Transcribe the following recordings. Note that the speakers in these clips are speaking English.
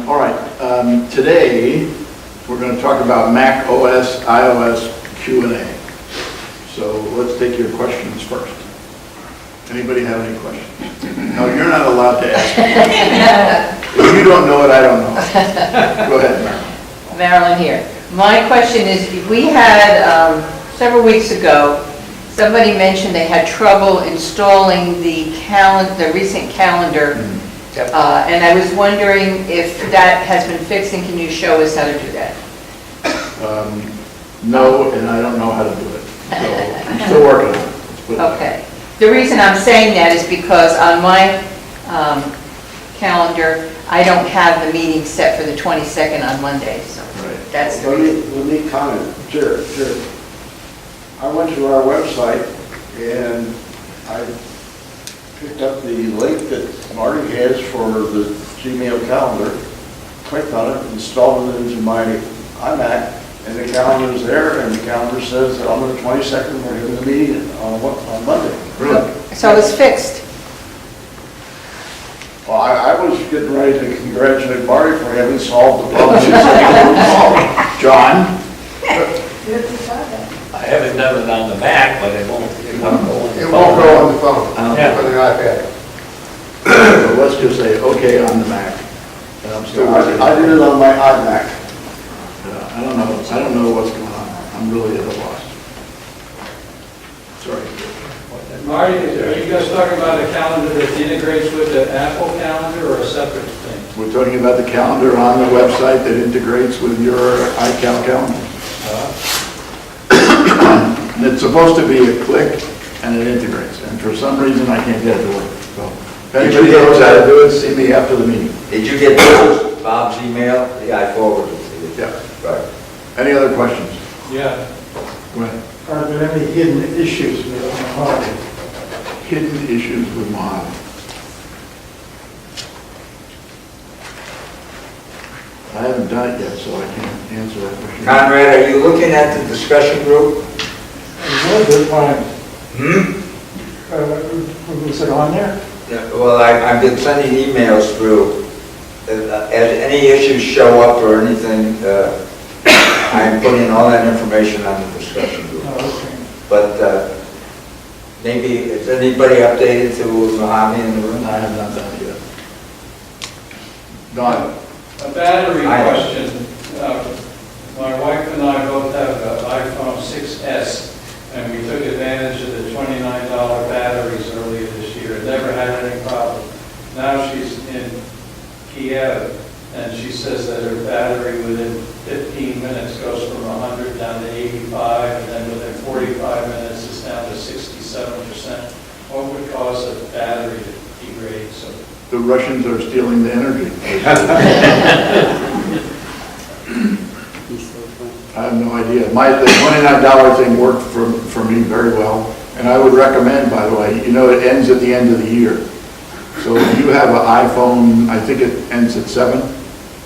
All right, today we're going to talk about Mac OS, iOS Q&A. So let's take your questions first. Anybody have any questions? No, you're not allowed to ask. If you don't know it, I don't know. Go ahead, Marilyn. Marilyn here. My question is, we had, several weeks ago, somebody mentioned they had trouble installing the recent calendar. And I was wondering if that has been fixed, and can you show us how to do that? No, and I don't know how to do it. So I'm still working on it. Okay. The reason I'm saying that is because on my calendar, I don't have the meeting set for the 22nd on Monday, so that's the reason. Let me comment. Sure. I went to our website and I picked up the link that Marty has for the Gmail calendar, clicked on it, installed it into my iMac, and the calendar is there, and the calendar says that on the 22nd we're having a meeting on Monday. Really? So it's fixed. Well, I was getting ready to congratulate Marty for having solved the problem. John? I haven't done it on the Mac, but it won't go on the phone. It won't go on the phone, on the iPad. So let's just say, okay, on the Mac. And I'm still working. I did it on my iMac. I don't know what's going on. I'm really at a loss. Sorry. Marty, are you guys talking about a calendar that integrates with the Apple calendar or a separate thing? We're talking about the calendar on the website that integrates with your iCal calendar. And it's supposed to be a click and it integrates. And for some reason, I can't get it to work. So if anybody knows how to do it, see me after the meeting. Did you get Bob's email? Yeah, I forwarded it to you. Yeah. Right. Any other questions? Yeah. Go ahead. Are there any hidden issues with Mojave? Hidden issues with Mojave. I haven't done it yet, so I can't answer that question. Conrad, are you looking at the discussion group? Was it on there? Well, I've been sending emails through. As any issues show up or anything, I'm putting all that information on the discussion group. Oh, okay. But maybe, is anybody updated to Mojave in the room? I have not done it yet. Don? A battery I- question. My wife and I both have an iPhone 6S, and we took advantage of the $29 batteries earlier this year. Never had any problem. Now she's in Kiev, and she says that her battery within 15 minutes goes from 100 down to 85, and then within 45 minutes it's down to 67%. What would cause a battery to degrade? So The Russians are stealing the energy. I have no idea. The $29 thing worked for me very well. And I would recommend, by the way, it ends at the end of the year. So if you have an iPhone, I think it ends at 7.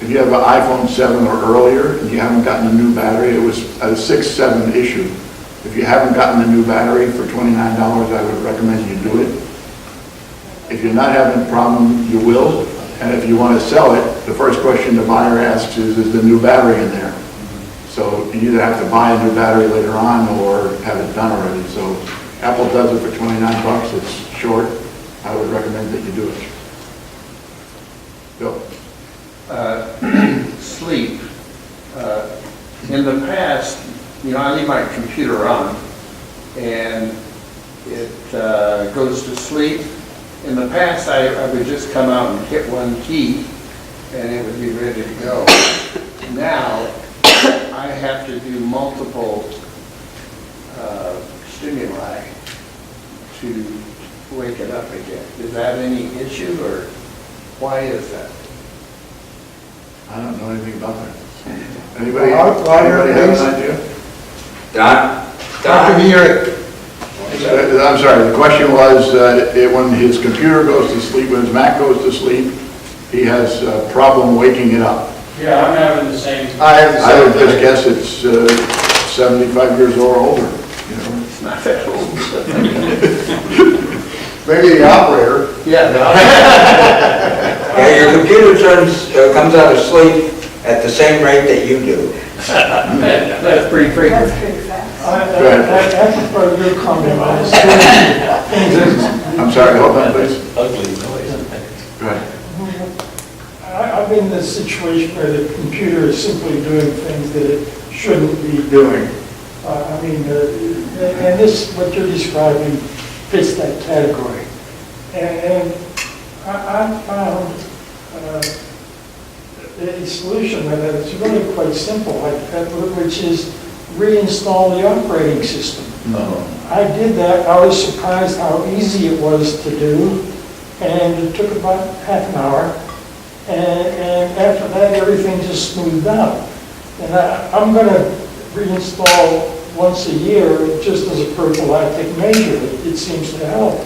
If you have an iPhone 7 or earlier and you haven't gotten a new battery, it was a 6-7 issue. If you haven't gotten a new battery for $29, I would recommend you do it. If you're not having a problem, you will. And if you want to sell it, the first question the buyer asks is the new battery in there? So you either have to buy a new battery later on or have it done already. So Apple does it for $29. It's short. I would recommend that you do it. Bill? Sleep. In the past, I leave my computer on and it goes to sleep. In the past, I would just come out and hit one key and it would be ready to go. Now, I have to do multiple stimuli to wake it up again. Is that any issue, or why is that? I don't know anything about that. Anybody Well, have an idea? Don? Dr. Hewitt. I'm sorry, the question was, when his computer goes to sleep, when his Mac goes to sleep, he has a problem waking it up. yeah, I'm having the same. I would just guess it's 75 years or older, It's not that old. Maybe the operator. Yeah. Yeah, your computer comes out of sleep at the same rate that you do. That's pretty frequent. I prefer your comment on this. I'm sorry, hold on, please. Ugly noise. Go ahead. I've been in this situation where the computer is simply doing things that it shouldn't be doing. I mean, and this, what you're describing fits that category. And I found a solution that is really quite simple, which is reinstall the operating system. I did that. I was surprised how easy it was to do, and it took about half an hour. And after that, everything just smoothed out. And I'm going to reinstall once a year just as a prophylactic measure. It seems to help.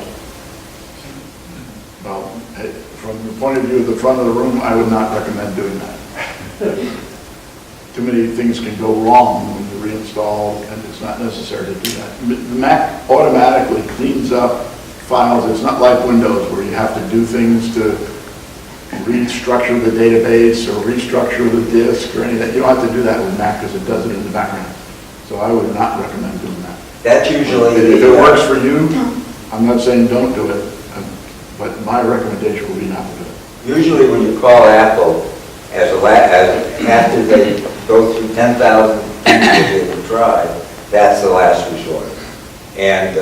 Well, from the point of view of the front of the room, I would not recommend doing that. Too many things can go wrong when you reinstall, and it's not necessary to do that. The Mac automatically cleans up files. It's not like Windows where you have to do things to restructure the database or restructure the disk or anything. You don't have to do that with Mac because it does it in the background. So I would not recommend doing that. That's usually... If it works for you, I'm not saying don't do it, but my recommendation would be not to do it. Usually when you call Apple, after they go through 10,000 people to try, that's the last resort. And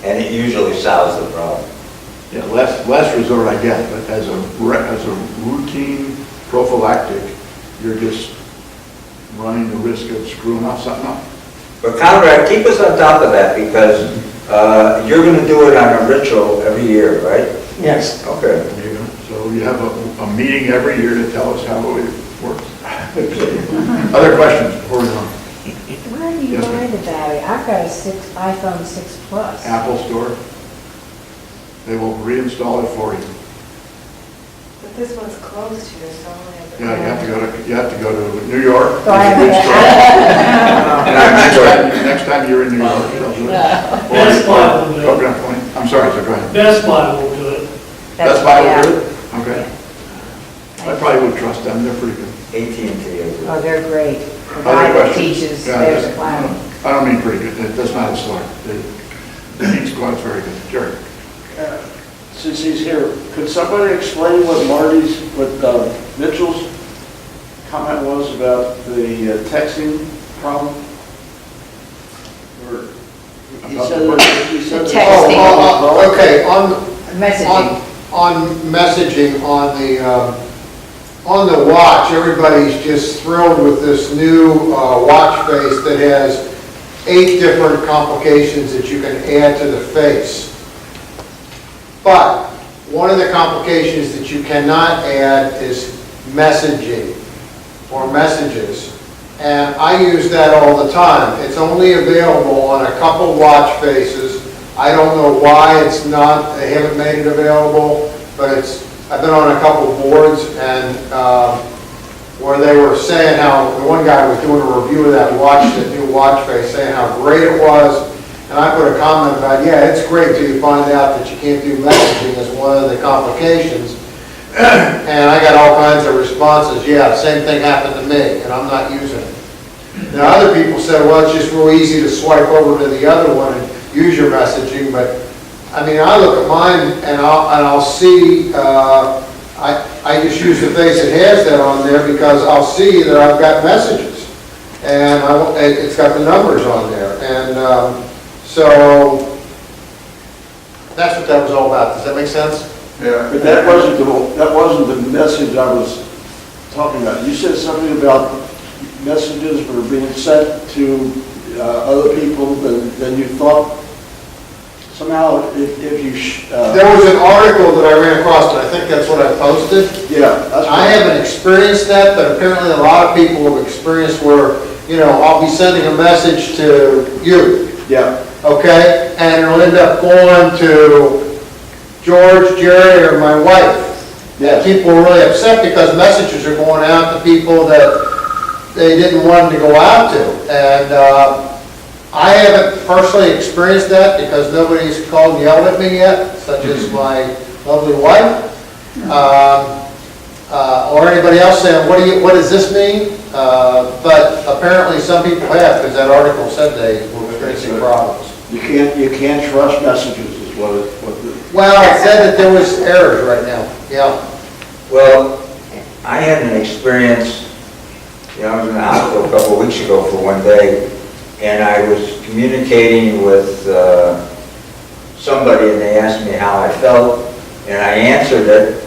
it usually solves the problem. Yeah, less resort I get, but as a routine prophylactic, you're just running the risk of screwing up something up. But Conrad, keep us on top of that because you're going to do it on a ritual every year, right? Yes. Okay. So you have a meeting every year to tell us how it works. Other questions before we go on? Where do you Yes, buy ma'am. the battery? I've got a iPhone 6 Plus. Apple Store. They will reinstall it for you. But this one's closed here, so I only have to... Yeah, you have to go to New York. So I There's a good store. have Next time you're in New York, they'll do it. Best Buy will do it. Coconut Point. I'm sorry, so go ahead. Best Buy will do it. Best Buy will do it? Okay. I probably would trust them, they're pretty good. AT&T is Oh, they're great. The Other guy that questions? teaches, Yeah, there's a that's- clown. I don't mean pretty good, that's not a slur. The heat squad's very good. Jerry? Since he's here, could somebody explain what Mitchell's comment was about the texting problem? Or he About said the what? that- he said The that- texting. Okay, Messaging. on messaging on the watch, everybody's just thrilled with this new watch face that has 8 different complications that you can add to the face. But one of the complications that you cannot add is messaging or messages. And I use that all the time. It's only available on a couple watch faces. I don't know why it's not, they haven't made it available, but I've been on a couple boards and where they were saying how, the one guy was doing a review of that watch, that new watch face, saying how great it was. And I put a comment about, yeah, it's great till you find out that you can't do messaging as one of the complications. And I got all kinds of responses, yeah, same thing happened to me, and I'm not using it. Now, other people said, well, it's just real easy to swipe over to the other one and use your messaging, but, I mean, I look at mine and I'll see, I just use the face that has that on there because I'll see that I've got messages. And it's got the numbers on there, and so that's what that was all about. Does that make sense? Yeah, but that wasn't the message I was talking about. You said something about messages were being sent to other people than you thought. Somehow, if you... There was an article that I ran across, and I think that's what I posted. Yeah. That's I haven't experienced that, but apparently a lot of people have experienced where, you know, I'll be sending a message to you, Yeah. okay? And it'll end up going to George, Jerry, or my wife. Yes. People are really upset because messages are going out to people that they didn't want them to go out to. And I haven't personally experienced that because nobody's called and yelled at me yet, such as my lovely wife. Or anybody else saying, what does this mean? But apparently some people have, because that article said they were experiencing problems. You can't trust messages is what Well, it said that there was errors right now, yeah. Well, I had an experience, I was in the hospital a couple of weeks ago for one day, and I was communicating with somebody, and they asked me how I felt, and I answered it,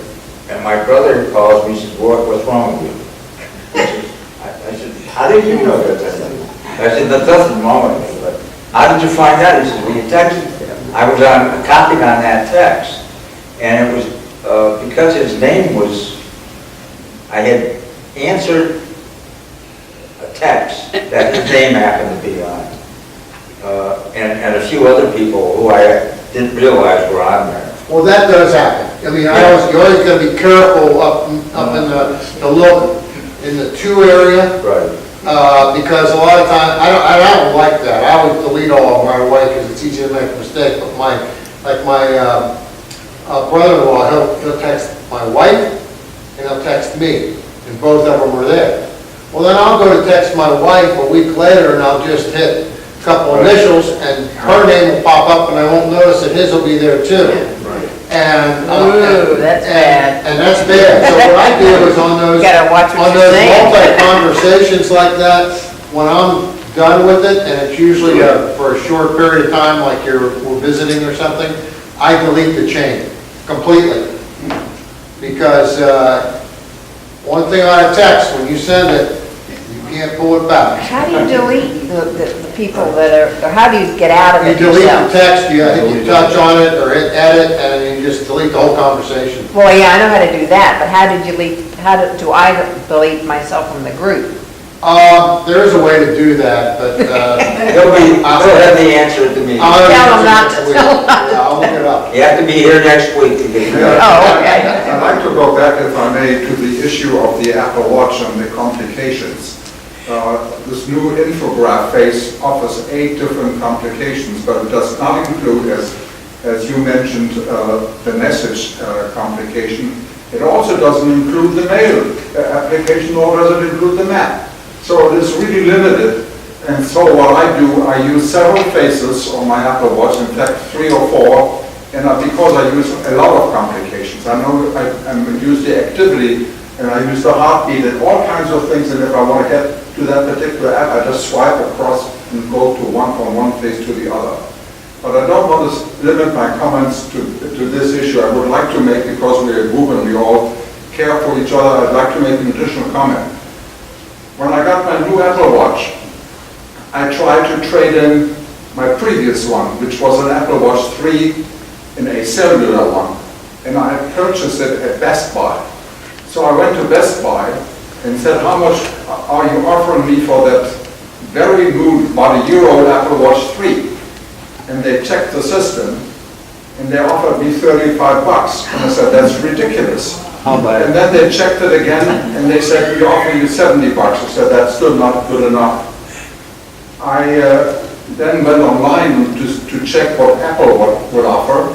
and my brother calls me and says, what's wrong with you? I said, how did you know that? I said, there's nothing wrong with me, but how did you find out? He said, well, you texted him. I was copied on that text, and it was because his name was, I had answered a text that his name happened to be on, and a few other people who I didn't realize were on there. Well, that does happen. I mean, you're always going to be careful up in the two area. Right. Because a lot of times, I don't like that. I always delete all of them right away because it's easy to make a mistake. But my brother-in-law, he'll text my wife and he'll text me, and both of them are there. Well, then I'll go to text my wife a week later and I'll just hit a couple initials and her name will pop up and I won't notice that his will be there too. And, Ooh, that's bad. And that's bad. So what I do is on those, You gotta watch what on you're those saying. multi-conversations like that, when I'm done with it, and it's usually for a short period of time, like we're visiting or something, I delete the chain completely. Because one thing on a text, when you send it, you can't pull it back. How do you delete the people that are, or how do you get out of You it delete the yourself? text, you touch on it or hit edit, and then you just delete the whole conversation. Well, yeah, I know how to do that, but how do I delete myself from the group? There is a way to do that, but, They'll have the answer to me. I'll Tell them not to, tell them not to. Yeah, I'll look it up. You have to be here next week to get it. Oh, okay. I'd like to go back, if I may, to the issue of the Apple Watch and the complications. This new infograph face offers 8 different complications, but it does not include, as you mentioned, the message complication. It also doesn't include the mail application, nor does it include the map. So it is really limited. And so what I do, I use several faces on my Apple Watch, in fact 3 or 4, and because I use a lot of complications. I know I use the activity, and I use the heartbeat and all kinds of things, and if I want to get to that particular app, I just swipe across and go from one face to the other. But I don't want to limit my comments to this issue. I would like to make, because we're a group and we all care for each other, I'd like to make an additional comment. When I got my new Apple Watch, I tried to trade in my previous one, which was an Apple Watch 3 in a cellular one, and I purchased it at Best Buy. So I went to Best Buy and said, how much are you offering me for that very new, about a year-old Apple Watch 3? And they checked the system, and they offered me $35. And I said, that's ridiculous. And then they checked it again, and they said, we offer you $70. I said, that's still not good enough. I then went online to check what Apple would offer,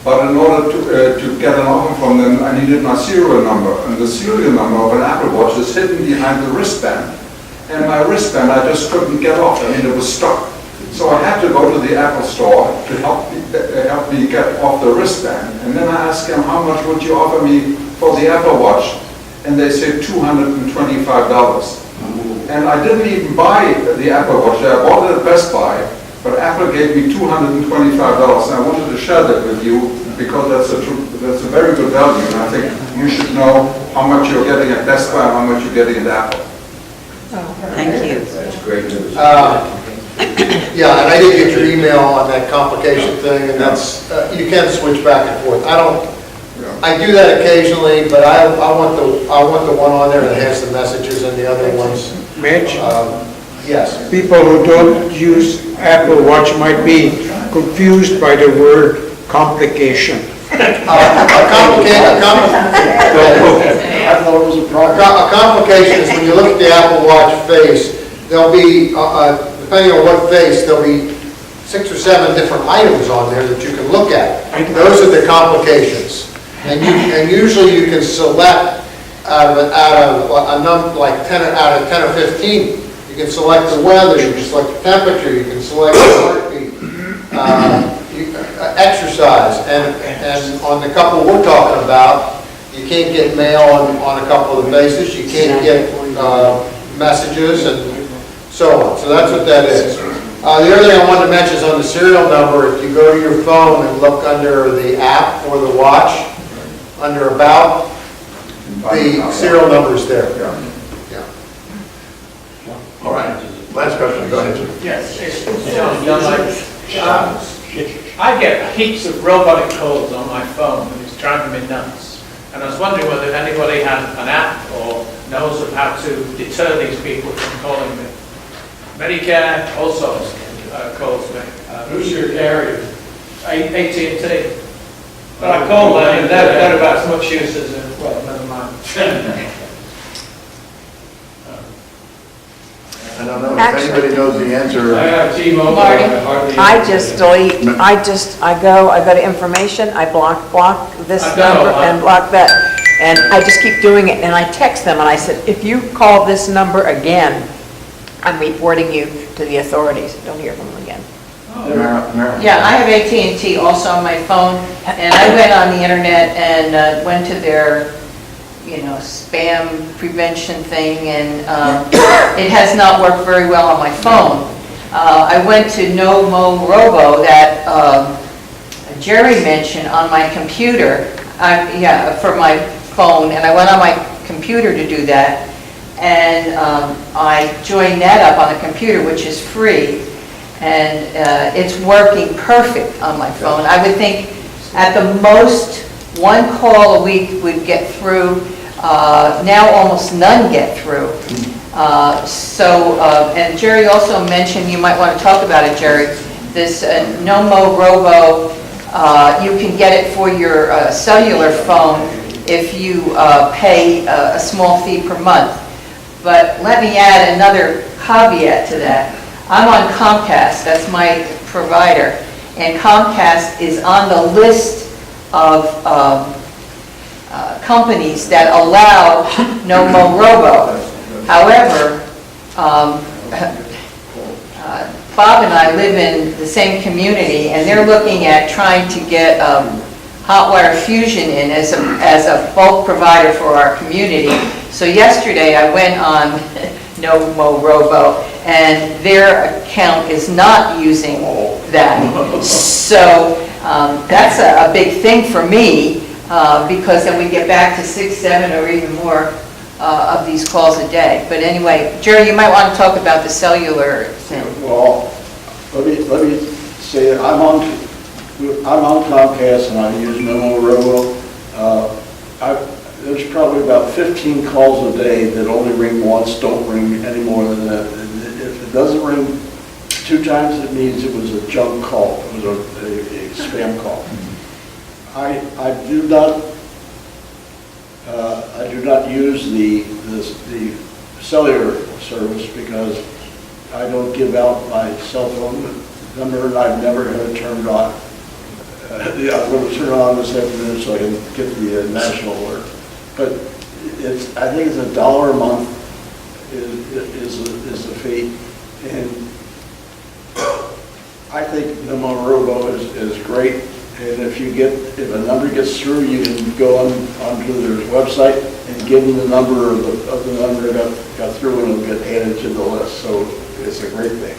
but in order to get an offer from them, I needed my serial number, and the serial number of an Apple Watch is hidden behind the wristband, and my wristband I just couldn't get off. I mean, it was stuck. So I had to go to the Apple store to help me get off the wristband, and then I asked them, how much would you offer me for the Apple Watch? And they said $225. And I didn't even buy the Apple Watch. I bought it at Best Buy, but Apple gave me $225. And I wanted to share that with you because that's a very good value. And I think you should know how much you're getting at Best Buy and how much you're getting at Apple. Thank you. That's great news. Yeah, and I did get your email on that complication thing, and that's, you can switch back and forth. I do that occasionally, but I want the one on there that has the messages and the other ones. Mitch, Yes. people who don't use Apple Watch might be confused by the word complication. A complication is when you look at the Apple Watch face, there'll be, depending on what face, there'll be 6 or 7 different items on there that you can look at. Those are the complications. And usually you can select out of a number, like 10, out of 10 or 15, you can select the weather, you can select the temperature, you can select the heartbeat, exercise, and on the couple we're talking about, you can't get mail on a couple of the bases, you can't get messages and so on. So that's what that is. The other thing I wanted to mention is on the serial number, if you go to your phone and look under the app or the watch, under About, the serial number's there. Yeah. All right, last question, go ahead, sir. Yes, it's John. I get heaps of robotic calls on my phone, and it's driving me nuts. And I was wondering whether anybody had an app or knows of how to deter these people from calling me. Medicare also calls me. Who's your carrier? AT&T. But I call them, and they're about as much use as, well, never mind. I don't know if Actually- anybody knows the answer. I have T-Mobile. Marty? hardly I use just it. delete, I go to information, I block this I've done a number lot. and block that. And I just keep doing it, and I text them, and I said, if you call this number again, I'm reporting you to the authorities. Don't hear from them again. Marilyn? Yeah, I have AT&T also on my phone, and I went on the internet and went to their, spam prevention thing, and it has not worked very well on my phone. I went to No Mo Robo that Jerry mentioned on my computer, for my phone, and I went on my computer to do that, and I joined that up on the computer, which is free, and it's working perfect on my phone. I would think at the most, one call a week would get through. Now almost none get through. And Jerry also mentioned, you might want to talk about it, Jerry, this No Mo Robo, you can get it for your cellular phone if you pay a small fee per month. But let me add another caveat to that. I'm on Comcast, that's my provider, and Comcast is on the list of companies that allow No Mo Robo. However, Bob and I live in the same community, and they're looking at trying to get Hotwire Fusion in as a bulk provider for our community. So yesterday I went on No Mo Robo, and their account is not using that. So that's a big thing for me, because then we get back to 6, 7, or even more of these calls a day. But anyway, Jerry, you might want to talk about the cellular thing. Well, let me say that I'm on Comcast and I use No Mo Robo. There's probably about 15 calls a day that only ring once, don't ring any more than that. If it doesn't ring 2 times, it means it was a junk call. It was a spam call. I do not use the cellular service because I don't give out my cell phone number, and I've never had it turned on. I'm going to turn it on this afternoon so I can get the national alert. But I think it's $1 a month is the fee, and I think the No Mo Robo is great. And if a number gets through, you can go onto their website and give them the number of the number that got through, and it'll get added to the list. So it's a great thing.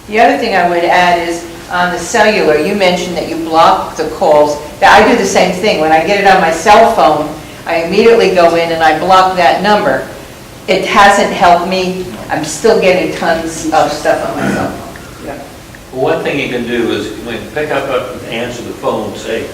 The other thing I would add is on the cellular, you mentioned that you block the calls. I do the same thing. When I get it on my cell phone, I immediately go in and I block that number. It hasn't helped me. I'm still getting tons of stuff on my cell phone. One thing you can do is when you pick up and answer the phone, say,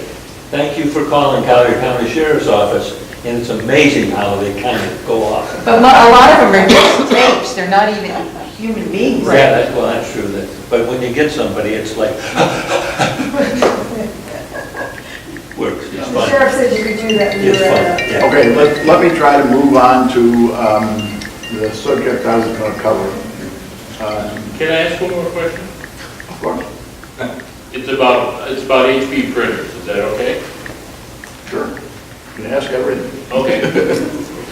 "Thank you for calling Collier County Sheriff's Office," and it's amazing how they kind of go off. But a lot of them are just tapes. They're not even human beings. Yeah, that's true. But when you get somebody, it's like, works, it's The fun. sheriff said you could do that when you It's were fun, at yeah. Okay, let me try to move on to the subject I was going to cover. Can I ask one more question? Of course. It's about HP printers, is that okay? Sure. You can ask everything. Okay.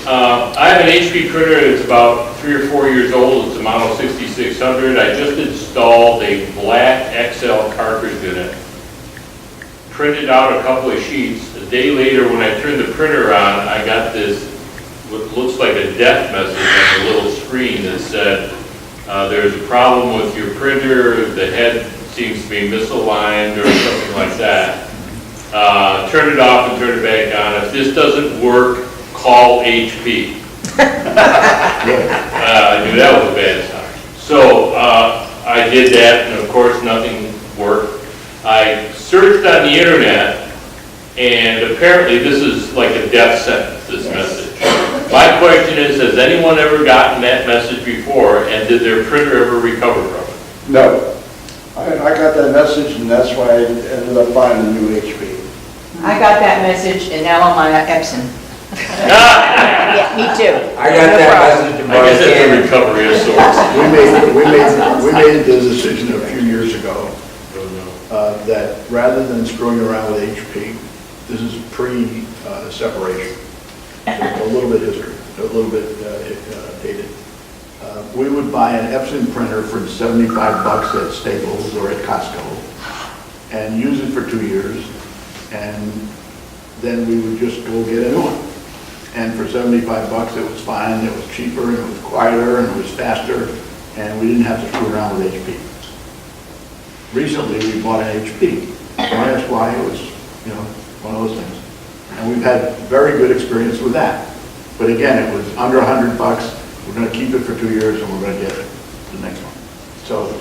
I have an HP printer, it's about 3 or 4 years old, it's a model 6600. I just installed a black XL cartridge in it. Printed out a couple of sheets. A day later, when I turned the printer on, I got this, what looks like a death message on the little screen that said, there's a problem with your printer, the head seems to be misaligned or something like that. Turn it off and turn it back on. If this doesn't work, call HP. I knew that was a bad sign. So I did that, and of course nothing worked. I searched on the internet, and apparently this is like a death sentence, this message. My question is, has anyone ever gotten that message before, and did their printer ever recover from it? No. I got that message, and that's why I ended up buying a new HP. I got that message, and now I'm on Epson. Yeah, me too. I got that message in I guess it's a my recovery of sorts. We made the decision a few years ago that rather than screwing around with HP, this is pre-separation. A little bit history, a little bit dated. We would buy an Epson printer for $75 at Staples or at Costco and use it for 2 years, and then we would just go get a new one. And for $75 it was fine, it was cheaper, and it was quieter, and it was faster, and we didn't have to screw around with HP. Recently we bought an HP, and that's why it was, one of those things. And we've had very good experience with that. But again, it was under $100. We're going to keep it for 2 years, and we're going to get the next one. So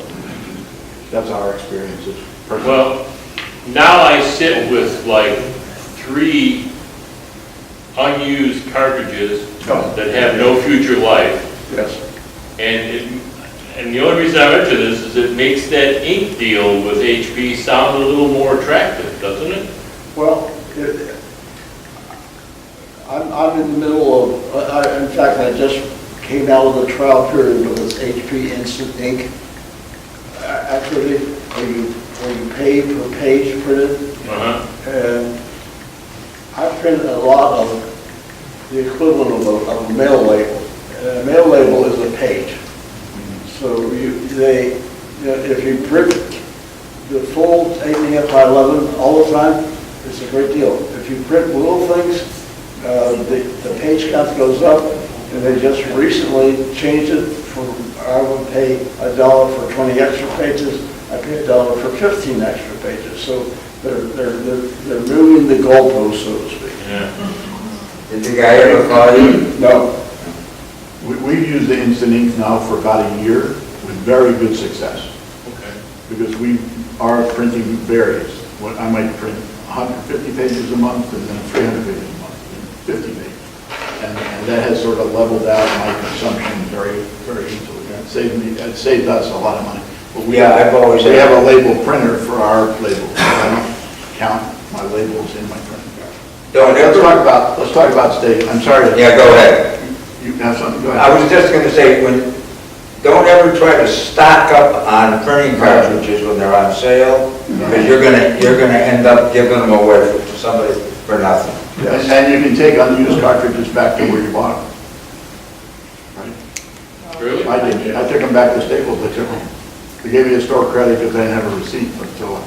that's our experiences. Well, now I sit with like 3 unused cartridges that have no future life. Yes. And the only reason I mention this is it makes that ink deal with HP sound a little more attractive, doesn't it? Well, I'm in the middle of, in fact, I just came out of the trial period of this HP Instant Ink activity, where you pay per page printed. And I printed a lot of the equivalent of a mail label. And a mail label is a page. So if you print the full 8.5 by 11 all the time, it's a great deal. If you print little things, the page count goes up, and they just recently changed it from, I would pay $1 for 20 extra pages, I pay $1 for 15 extra pages. So they're moving the goalpost, so to speak. Yeah. Did the guy ever call you? No. We've used the Instant Ink now for about a year with very good success. Okay. Because our printing varies. I might print 150 pages a month, and then 300 pages a month, and 50 pages. And that has sort of leveled out my consumption very, very easily. It saved us a lot of money. But we have a label printer for our labels. I don't count my labels in my printer. Let's talk about state. I'm sorry. Yeah, go ahead. You have something? Go ahead. I was just going to say, don't ever try to stock up on printing cartridges when they're on sale, because you're going to end up giving them away to somebody for nothing. Yes. And you can take unused cartridges back to where you bought them. Right? Really? I did. I took them back to Staples. They gave me a store credit because I didn't have a receipt until.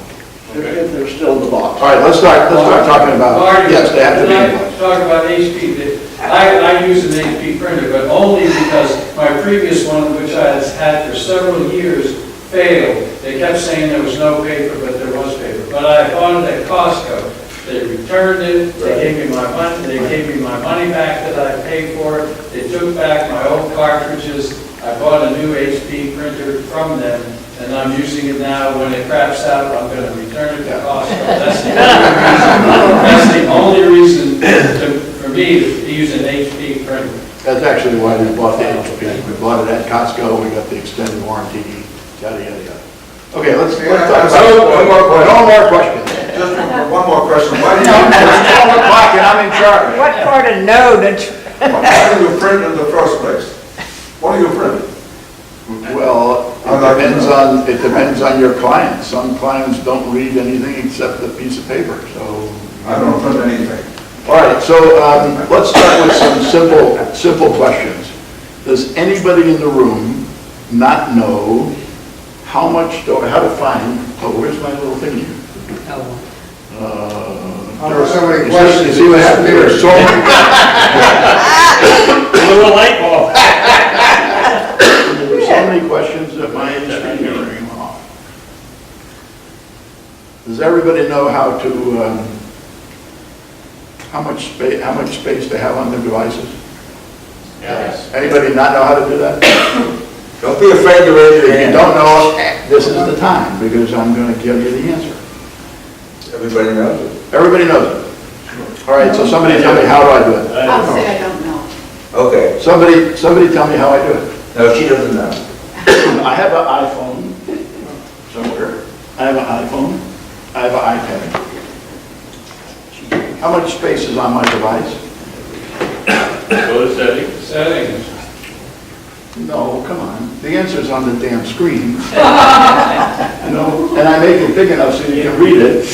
If they're still in the box. All right, let's start talking about. Marty, Yes, they have to be in the box. Talk about HP. I use an HP printer, but only because my previous one, which I had for several years, failed. They kept saying there was no paper, but there was paper. But I bought it at Costco. They returned it. They gave me my money. They gave me my money back that I paid for it. They took back my old cartridges. I bought a new HP printer from them, and I'm using it now. When it craps out, I'm going to return it to Costco. That's the only reason for me to use an HP printer. That's actually why we bought the HP. We bought it at Costco. We got the extended warranty, yada, yada, yada. Okay, let's talk about no more questions. Just one more question. Why do you, It's 12 o'clock and I'm in charge. What part of no don't you? why do you print in the first place? What do you print? Well, it depends on your client. Some clients don't read anything except a piece of paper, so. I don't print anything. All right, so let's start with some simple questions. Does anybody in the room not know how much, how to find, oh, where's my little thing here? There were so many questions. You see what happened there? So many. A little light bulb. There were so many questions that my screen came off. Does everybody know how to, how much space they have on their devices? Yes. Anybody not know how to do that? Don't be afraid to raise your If you hand. don't know, this is the time, because I'm going to give you the answer. Everybody knows it. Everybody knows it. All right, so somebody tell me, how do I do it? I'll say I don't know. Okay. Somebody tell me how I do it. No, she doesn't know. I have an iPhone somewhere. I have an iPhone. I have an iPad. How much space is on my device? Go to settings. Settings. No, come on. The answer's on the damn screen. You know, and I make it big enough so you can read it.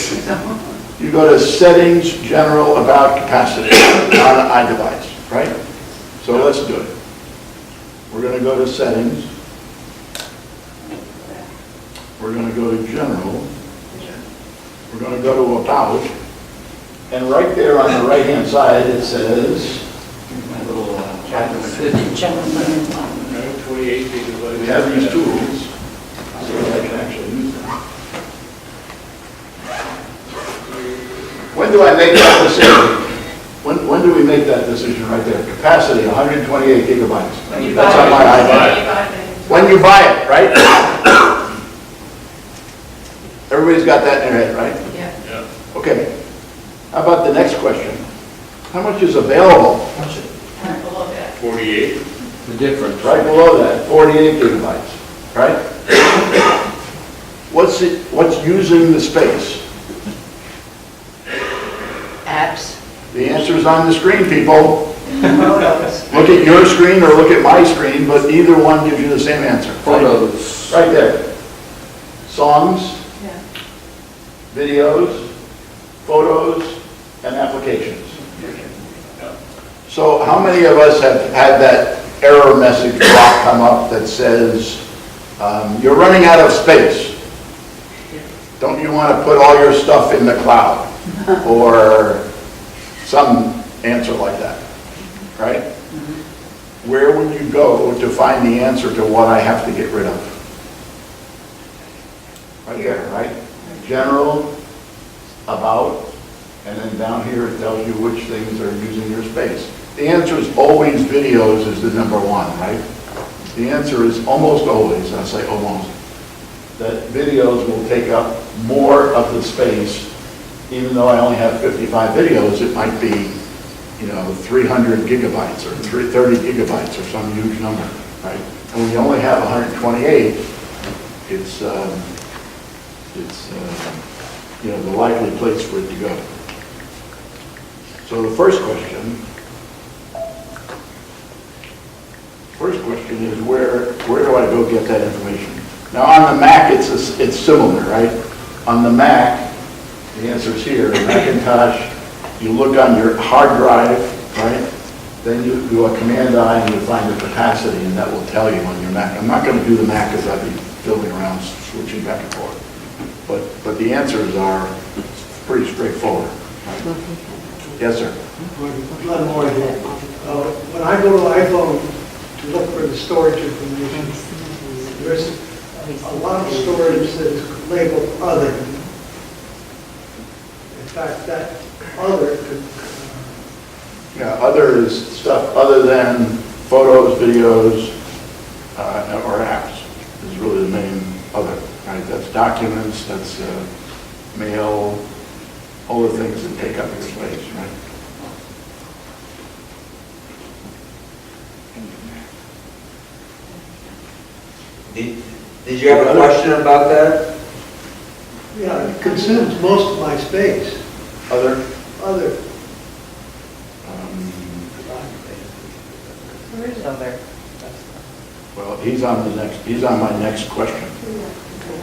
You go to Settings, General, About, Capacity on an iDevice, right? So let's do it. We're going to go to Settings. We're going to go to General. We're going to go to About. And right there on the right-hand side, it says, my little No, 28 gigabytes. we have these tools, so I can actually use them. When do I make that decision? When do we make that decision right there? Capacity, 128 gigabytes. That's on my iPad. When you buy it, right? Everybody's got that in their head, right? Yeah. Okay. How about the next question? How much is available? Right below that. 48. The difference. Right below that, 48 gigabytes, right? What's using the space? Apps, The answer's on the screen, people. photos. Look at your screen or look at my screen, but either one gives you the same answer. Photos. Right there. Songs, Yeah. videos, photos, and applications. So how many of us have had that error message come up that says, you're running out of space? Don't you want to put all your stuff in the cloud? Or some answer like that, right? Where would you go to find the answer to what I have to get rid of? Right there, right? General, About, and then down here it tells you which things are using your space. The answer is always videos is the number one, right? The answer is almost always, I say almost, that videos will take up more of the space. Even though I only have 55 videos, it might be, 300 gigabytes or 30 gigabytes or some huge number, right? And when you only have 128, it's the likely place for it to go. So the first question is where do I go get that information? Now on the Mac, it's similar, right? On the Mac, the answer is here. Macintosh, you look on your hard drive, right? Then you do a Command-I and you find the capacity, and that will tell you on your Mac. I'm not going to do the Mac because I'd be fiddling around, switching back and forth. But the answers are pretty straightforward. Right? Yes, sir. One more here. When I go to iPhone to look for the storage information, there's a lot of storage that is labeled other. In fact, that other could, Yeah, other is stuff other than photos, videos, or apps is really the main other, right? That's documents, that's mail, all the things that take up your space, right? Did you have a question about that? yeah, it consumes most of my space. Other, Other, Where is other? well, he's on my next question,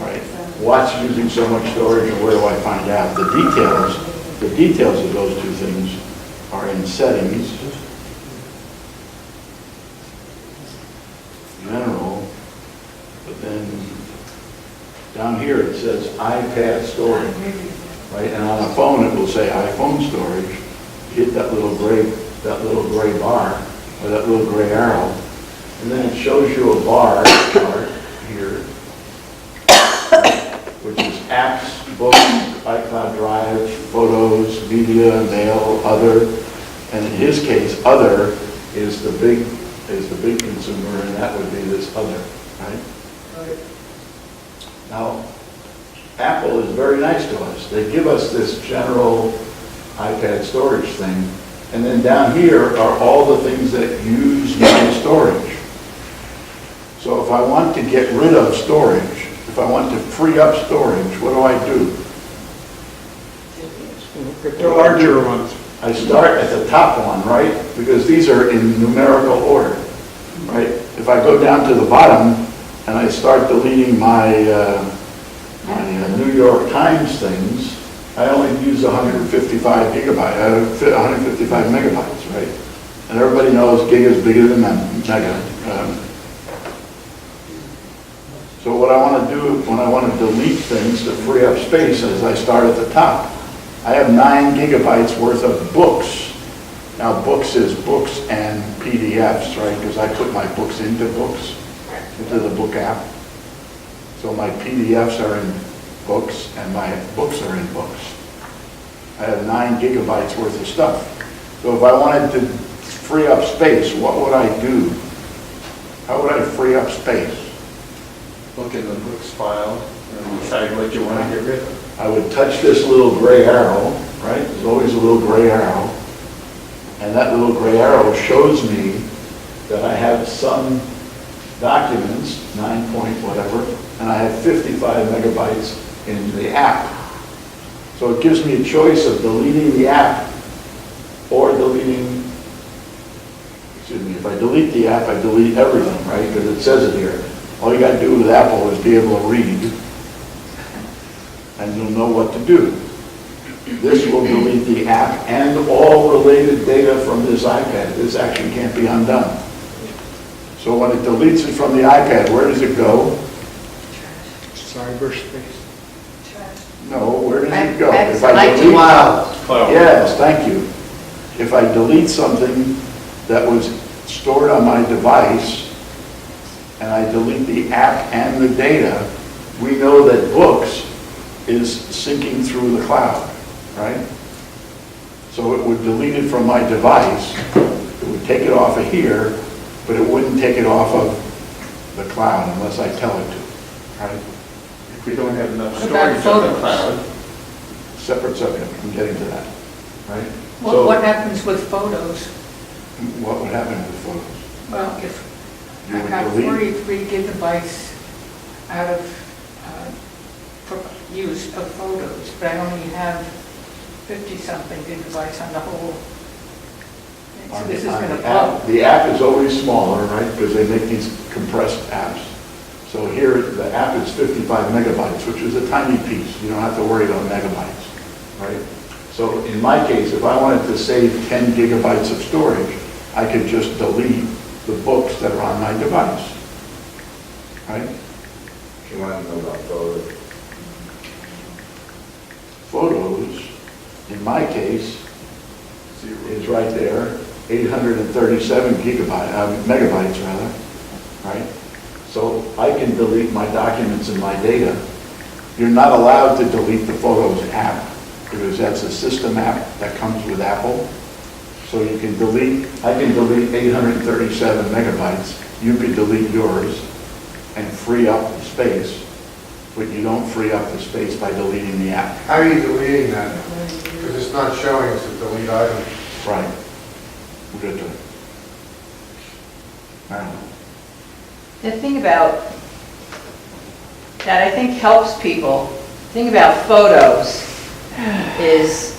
right? What's using so much storage and where do I find out? The details of those two things are in settings, general, but then down here it says iPad storage, right? And on a phone, it will say iPhone storage. You hit that little gray bar, or that little gray arrow, and then it shows you a bar chart here, which is apps, books, iCloud Drive, photos, media, mail, other. And in his case, other is the big consumer, and that would be this other, right? Now, Apple is very nice to us. They give us this general iPad storage thing, and then down here are all the things that use my storage. So if I want to get rid of storage, if I want to free up storage, what do I do? Get the larger ones. I start at the top one, right? Because these are in numerical order, right? If I go down to the bottom and I start deleting my New York Times things, I only use 155 megabytes, right? And everybody knows gig is bigger than mega. So what I want to do when I want to delete things to free up space is I start at the top. I have 9 gigabytes worth of books. Now books is books and PDFs, right? Because I put my books into the book app. So my PDFs are in books and my books are in books. I have 9 gigabytes worth of stuff. So if I wanted to free up space, what would I do? How would I free up space? Look in the books file and decide what you want to get rid of. I would touch this little gray arrow, right? There's always a little gray arrow. And that little gray arrow shows me that I have some documents, 9 point whatever, and I have 55 megabytes in the app. So it gives me a choice of deleting the app or deleting, excuse me, if I delete the app, I delete everything, right? Because it says it here. All you got to do with Apple is be able to read, and you'll know what to do. This will delete the app and all related data from this iPad. This actually can't be undone. So when it deletes it from the iPad, where does it go? Cyberspace. No, where does it go? Back If to I delete, Cloud. yes, thank you. If I delete something that was stored on my device, and I delete the app and the data, we know that books is syncing through the cloud, right? So it would delete it from my device, it would take it off of here, but it wouldn't take it off of the cloud unless I tell it to, right? If we don't have enough What about storage on the photos? cloud, Separate subject, I'm getting to that, right? What happens with photos? What would happen with photos? Well, if You I would got delete? 43 gigabytes out of use of photos, but I only have 50-something gigabytes on the whole. So this is On going to the app- blow. The app is always smaller, right, because they make these compressed apps. So here, the app is 55 megabytes, which is a tiny piece. You don't have to worry about megabytes, right? So in my case, if I wanted to save 10 gigabytes of storage, I could just delete the books that are on my device, right? If you want to know about photos. Photos, in my case, is right there, 837 megabytes rather, right? So I can delete my documents and my data. You're not allowed to delete the Photos app because that's a system app that comes with Apple. So you can delete, I can delete 837 megabytes. You could delete yours and free up the space, but you don't free up the space by deleting the app. How are you deleting that? Because it's not showing us a delete item. Right. We'll get to it. I don't know. The thing about, that I think helps people, the thing about photos is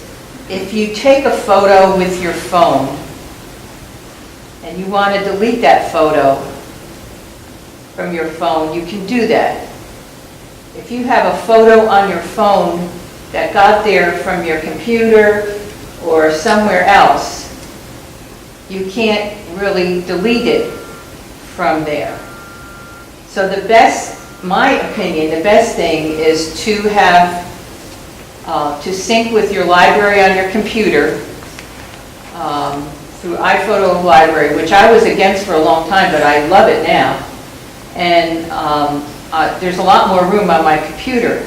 if you take a photo with your phone and you want to delete that photo from your phone, you can do that. If you have a photo on your phone that got there from your computer or somewhere else, you can't really delete it from there. So the best, my opinion, the best thing is to have, to sync with your library on your computer through iPhoto Library, which I was against for a long time, but I love it now. And there's a lot more room on my computer.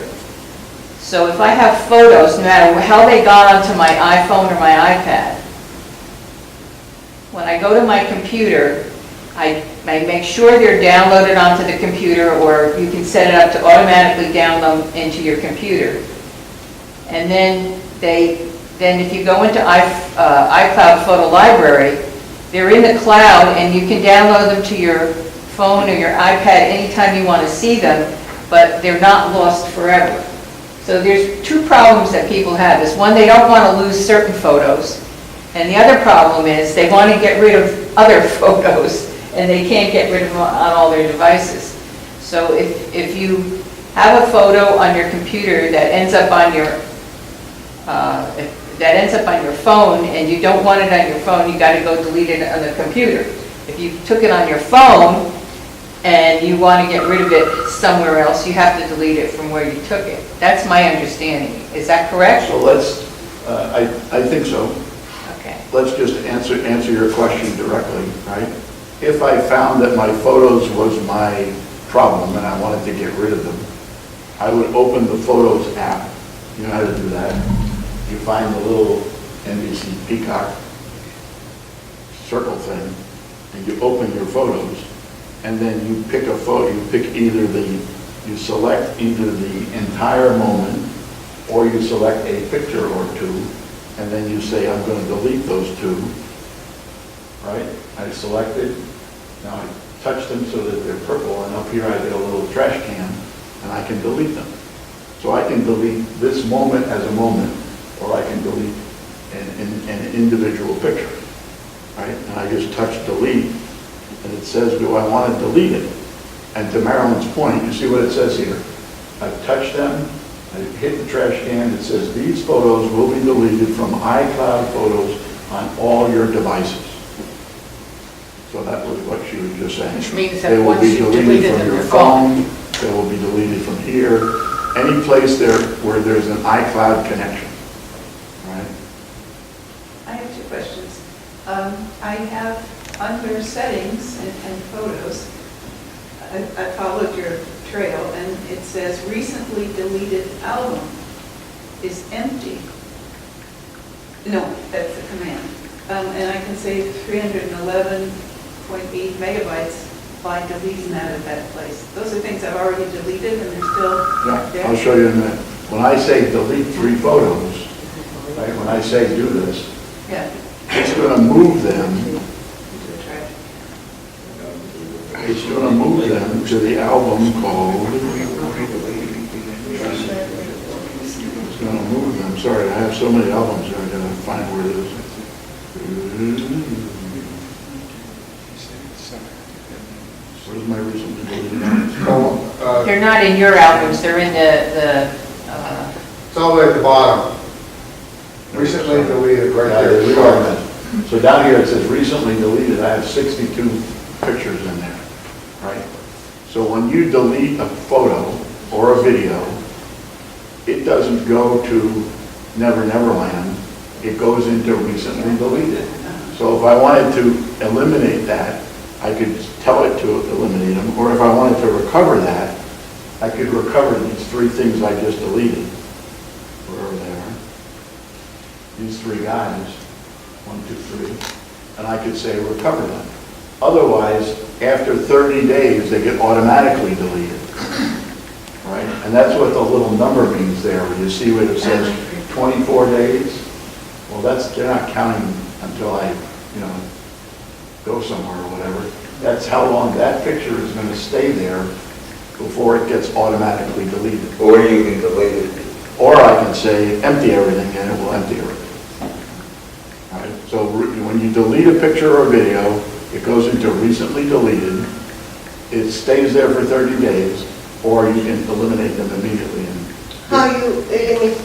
So if I have photos, no matter how they got onto my iPhone or my iPad, when I go to my computer, I make sure they're downloaded onto the computer, or you can set it up to automatically download into your computer. And then if you go into iCloud Photo Library, they're in the cloud, and you can download them to your phone or your iPad anytime you want to see them, but they're not lost forever. So there's two problems that people have. Is one, they don't want to lose certain photos, and the other problem is they want to get rid of other photos, and they can't get rid of them on all their devices. So if you have a photo on your computer that ends up on your phone, and you don't want it on your phone, you got to go delete it on the computer. If you took it on your phone and you want to get rid of it somewhere else, you have to delete it from where you took it. That's my understanding. Is that correct? So let's, I think so. Okay. Let's just answer your question directly, right? If I found that my photos was my problem and I wanted to get rid of them, I would open the Photos app. You know how to do that. You find the little NBC Peacock circle thing, and you open your photos, and then you pick a photo, you select either the entire moment, or you select a picture or two, and then you say, I'm going to delete those two, right? I select it, now I touch them so that they're purple, and up here I get a little trash can, and I can delete them. So I can delete this moment as a moment, or I can delete an individual picture, right? And I just touch delete, and it says, do I want to delete it? And to Marilyn's point, you see what it says here? I've touched them, I hit the trash can, it says these photos will be deleted from iCloud Photos on all your devices. So that was what she was just saying. Which means that they will once be you've deleted deleted from them, your they're gone. phone, they will be deleted from here, any place there where there's an iCloud connection, right? I have two questions. I have under settings and photos, I followed your trail, and it says recently deleted album is empty. No, that's the command. And I can save 311.8 megabytes by deleting that at that place. Those are things I've already deleted and they're still Yeah, there. I'll show you in a minute. When I say delete 3 photos, right, when I say do this, Yeah. it's going to move them. It's going to move them to the album called. It's going to move them. Sorry, I have so many albums here. I got to find where it is. Where's my recently deleted albums? They're not in your albums, they're in the It's all the way at the bottom. Recently deleted, right Yeah, there. we are then. So down here it says recently deleted. I have 62 pictures in there, right? So when you delete a photo or a video, it doesn't go to Never Never Land. It goes into recently deleted. So if I wanted to eliminate that, I could tell it to eliminate them, or if I wanted to recover that, I could recover these 3 things I just deleted. Wherever they are. These 3 guys, 1, 2, 3, and I could say recover them. Otherwise, after 30 days, they get automatically deleted, right? And that's what the little number means there. When you see what it says, 24 days. Well, they're not counting until I, go somewhere or whatever. That's how long that picture is going to stay there before it gets automatically deleted. Or you can delete it. Or I can say empty everything, and it will empty everything. All right, so when you delete a picture or a video, it goes into recently deleted. It stays there for 30 days, or you can eliminate them immediately. How you eliminate?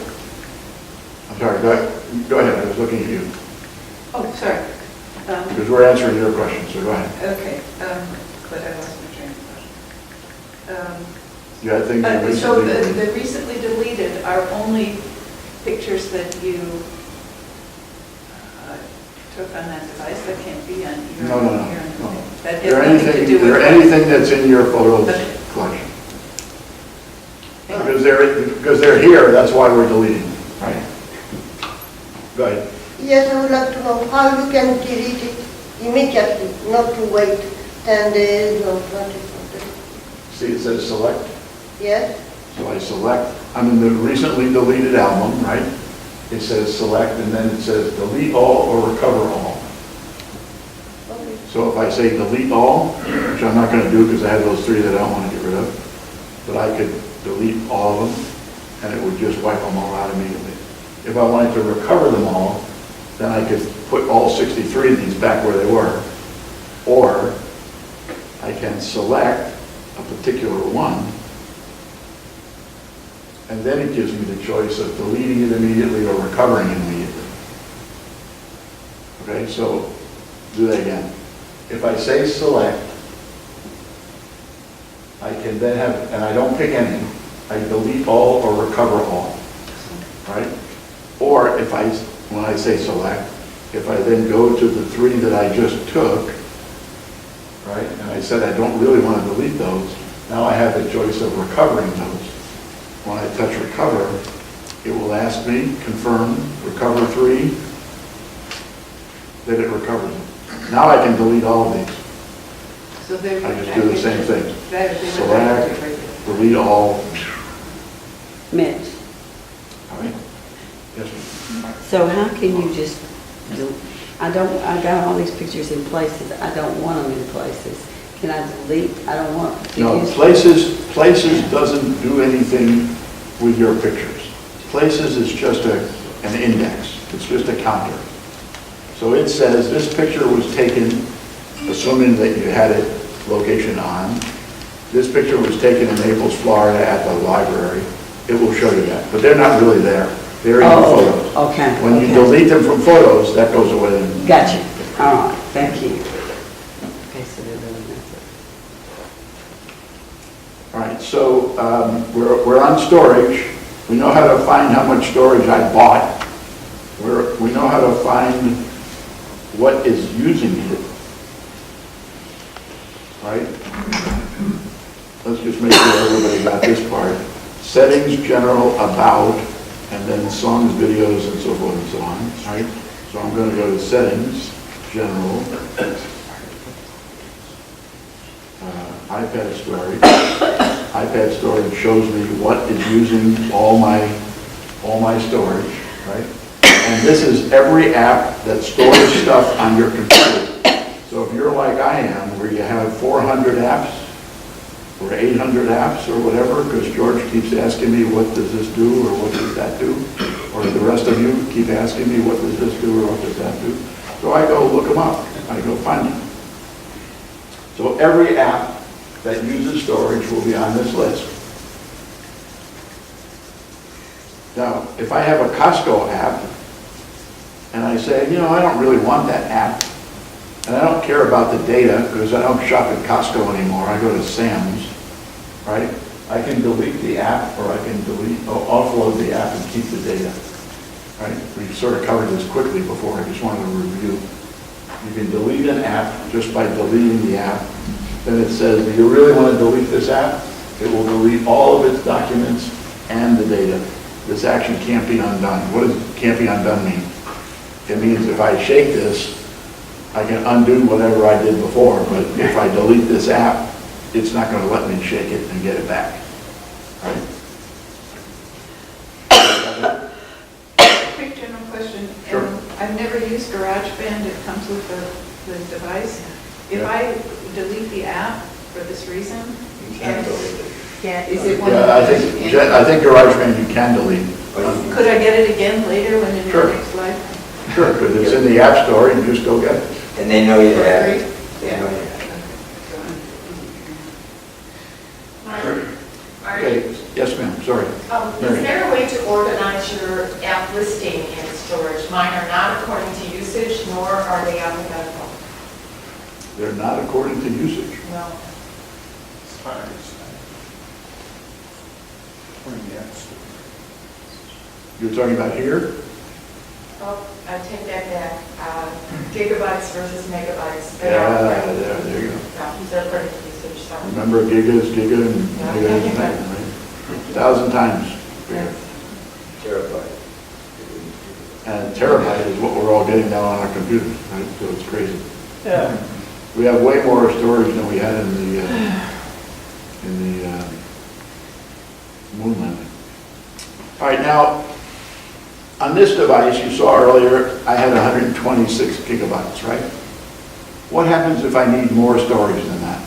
I'm sorry, go ahead, I was looking at you. Oh, sorry. Because we're answering your question, so go ahead. Okay, but I lost my train of thought. You had things that So recently... the recently deleted are only pictures that you took on that device that can't be on your... No. That has They're nothing to do with... anything that's in your photos collection. Because they're here, that's why we're deleting, right? Go ahead. Yes, I would like to know how you can delete it immediately, not to wait 10 days or 20 something. See, it says select. Yes? So I select, I'm in the recently deleted album, right? It says select, and then it says delete all or recover all. Okay. So if I say delete all, which I'm not going to do because I have those 3 that I don't want to get rid of, but I could delete all of them, and it would just wipe them all out immediately. If I wanted to recover them all, then I could put all 63 of these back where they were. Or I can select a particular one, and then it gives me the choice of deleting it immediately or recovering it immediately. Okay, so do that again. If I say select, I can then have, and I don't pick any, I delete all or recover all, right? Or if when I say select, if I then go to the 3 that I just took, right, and I said I don't really want to delete those, now I have the choice of recovering those. When I touch recover, it will ask me, confirm, recover 3, that it recovers them. Now I can delete all of these. So they're... I just do the same thing. Select, Select, delete all. Mitch, All right? Yes, ma'am. so how can you just, I got all these pictures in places, I don't want them in places. Can I delete, I don't want to No, use... places doesn't do anything with your pictures. Places is just an index. It's just a counter. So it says this picture was taken, assuming that you had it location on. This picture was taken in Naples, Florida at the library. It will show you that, but they're not really there. They're in the photos. Okay. When you delete them from photos, that goes away. Gotcha. All right, thank you. Okay, so they're doing that. All right, so we're on storage. We know how to find how much storage I bought. We know how to find what is using it. Right? Let's just make sure everybody got this part. Settings, general, about, and then songs, videos, and so forth and so on. Right? So I'm going to go to settings, general, iPad storage. iPad storage shows me what is using all my storage, right? And this is every app that stores stuff on your computer. So if you're like I am, where you have 400 apps, or 800 apps, or whatever, because George keeps asking me, what does this do, or what does that do? Or the rest of you keep asking me, what does this do, or what does that do? So I go look them up. I go find them. So every app that uses storage will be on this list. Now, if I have a Costco app, and I say, you know, I don't really want that app, and I don't care about the data, because I don't shop at Costco anymore, I go to Sam's, right? I can delete the app, or I can offload the app and keep the data, right? We sort of covered this quickly before, I just wanted to review. You can delete an app just by deleting the app. Then it says, do you really want to delete this app? It will delete all of its documents and the data. This action can't be undone. What does can't be undone mean? It means if I shake this, I can undo whatever I did before, but if I delete this app, it's not going to let me shake it and get it back. Right? Quick general question. Sure. I've never used GarageBand. It comes with the device. If I delete the app for this reason, is it one of Yeah, those? I think GarageBand you can delete. Could I get it again later when in Sure. the next life? Sure, because it's in the App Store, you just go get it. And they know you have it. Yeah. Okay, yes ma'am, sorry. Is there a way to organize your app listing in storage? Mine are not according to usage usage, nor are they alphabetical. They're not according to usage. No. You're talking about here? Oh, I take that back. Gigabytes versus megabytes. They are according- There you go. No, they're according to usage, so. Remember giga is giga and Yeah. mega is mega, right? 1,000 times bigger. Terabyte. And terabyte is what we're all getting now on our computers, right? So it's crazy. Yeah. We have way more storage than we had in the moon landing. All right, now, on this device, you saw earlier, I had 126 gigabytes, right? What happens if I need more storage than that?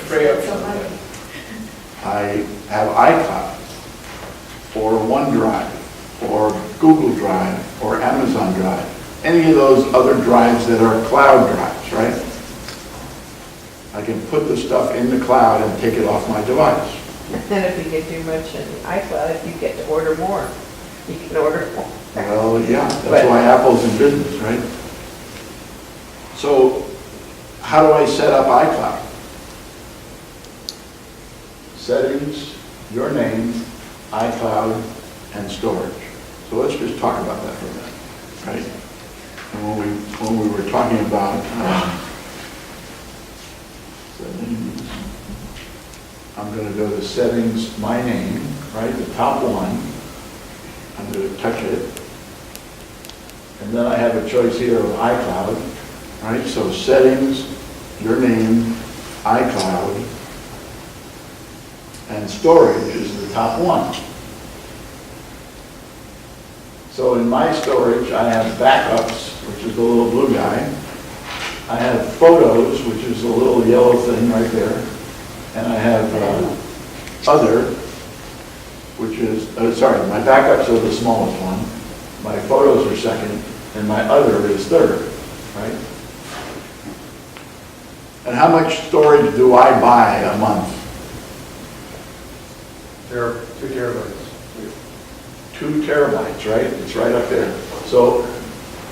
Free up Some money. I have iCloud, or OneDrive, or Google Drive, or Amazon Drive, any of those other drives that are cloud drives, right? I can put the stuff in the cloud and take it off my device. And if you get too much in iCloud, you get to order more. You can order more. Well, yeah, But- that's why Apple's in business, right? So, how do I set up iCloud? Settings, your name, iCloud, and storage. So let's just talk about that for a minute, right? And when we were talking about settings, I'm going to go to settings, my name, right, the top one. I'm going to touch it. And then I have a choice here of iCloud, right? So settings, your name, iCloud, and storage is the top one. So in my storage, I have backups, which is the little blue guy. I have photos, which is the little yellow thing right there. And I have other, which is, sorry, my backups are the smallest one. My photos are second, and my other is third, right? And how much storage do I buy a month? There are 2 terabytes. 2 terabytes, right? It's right up there. So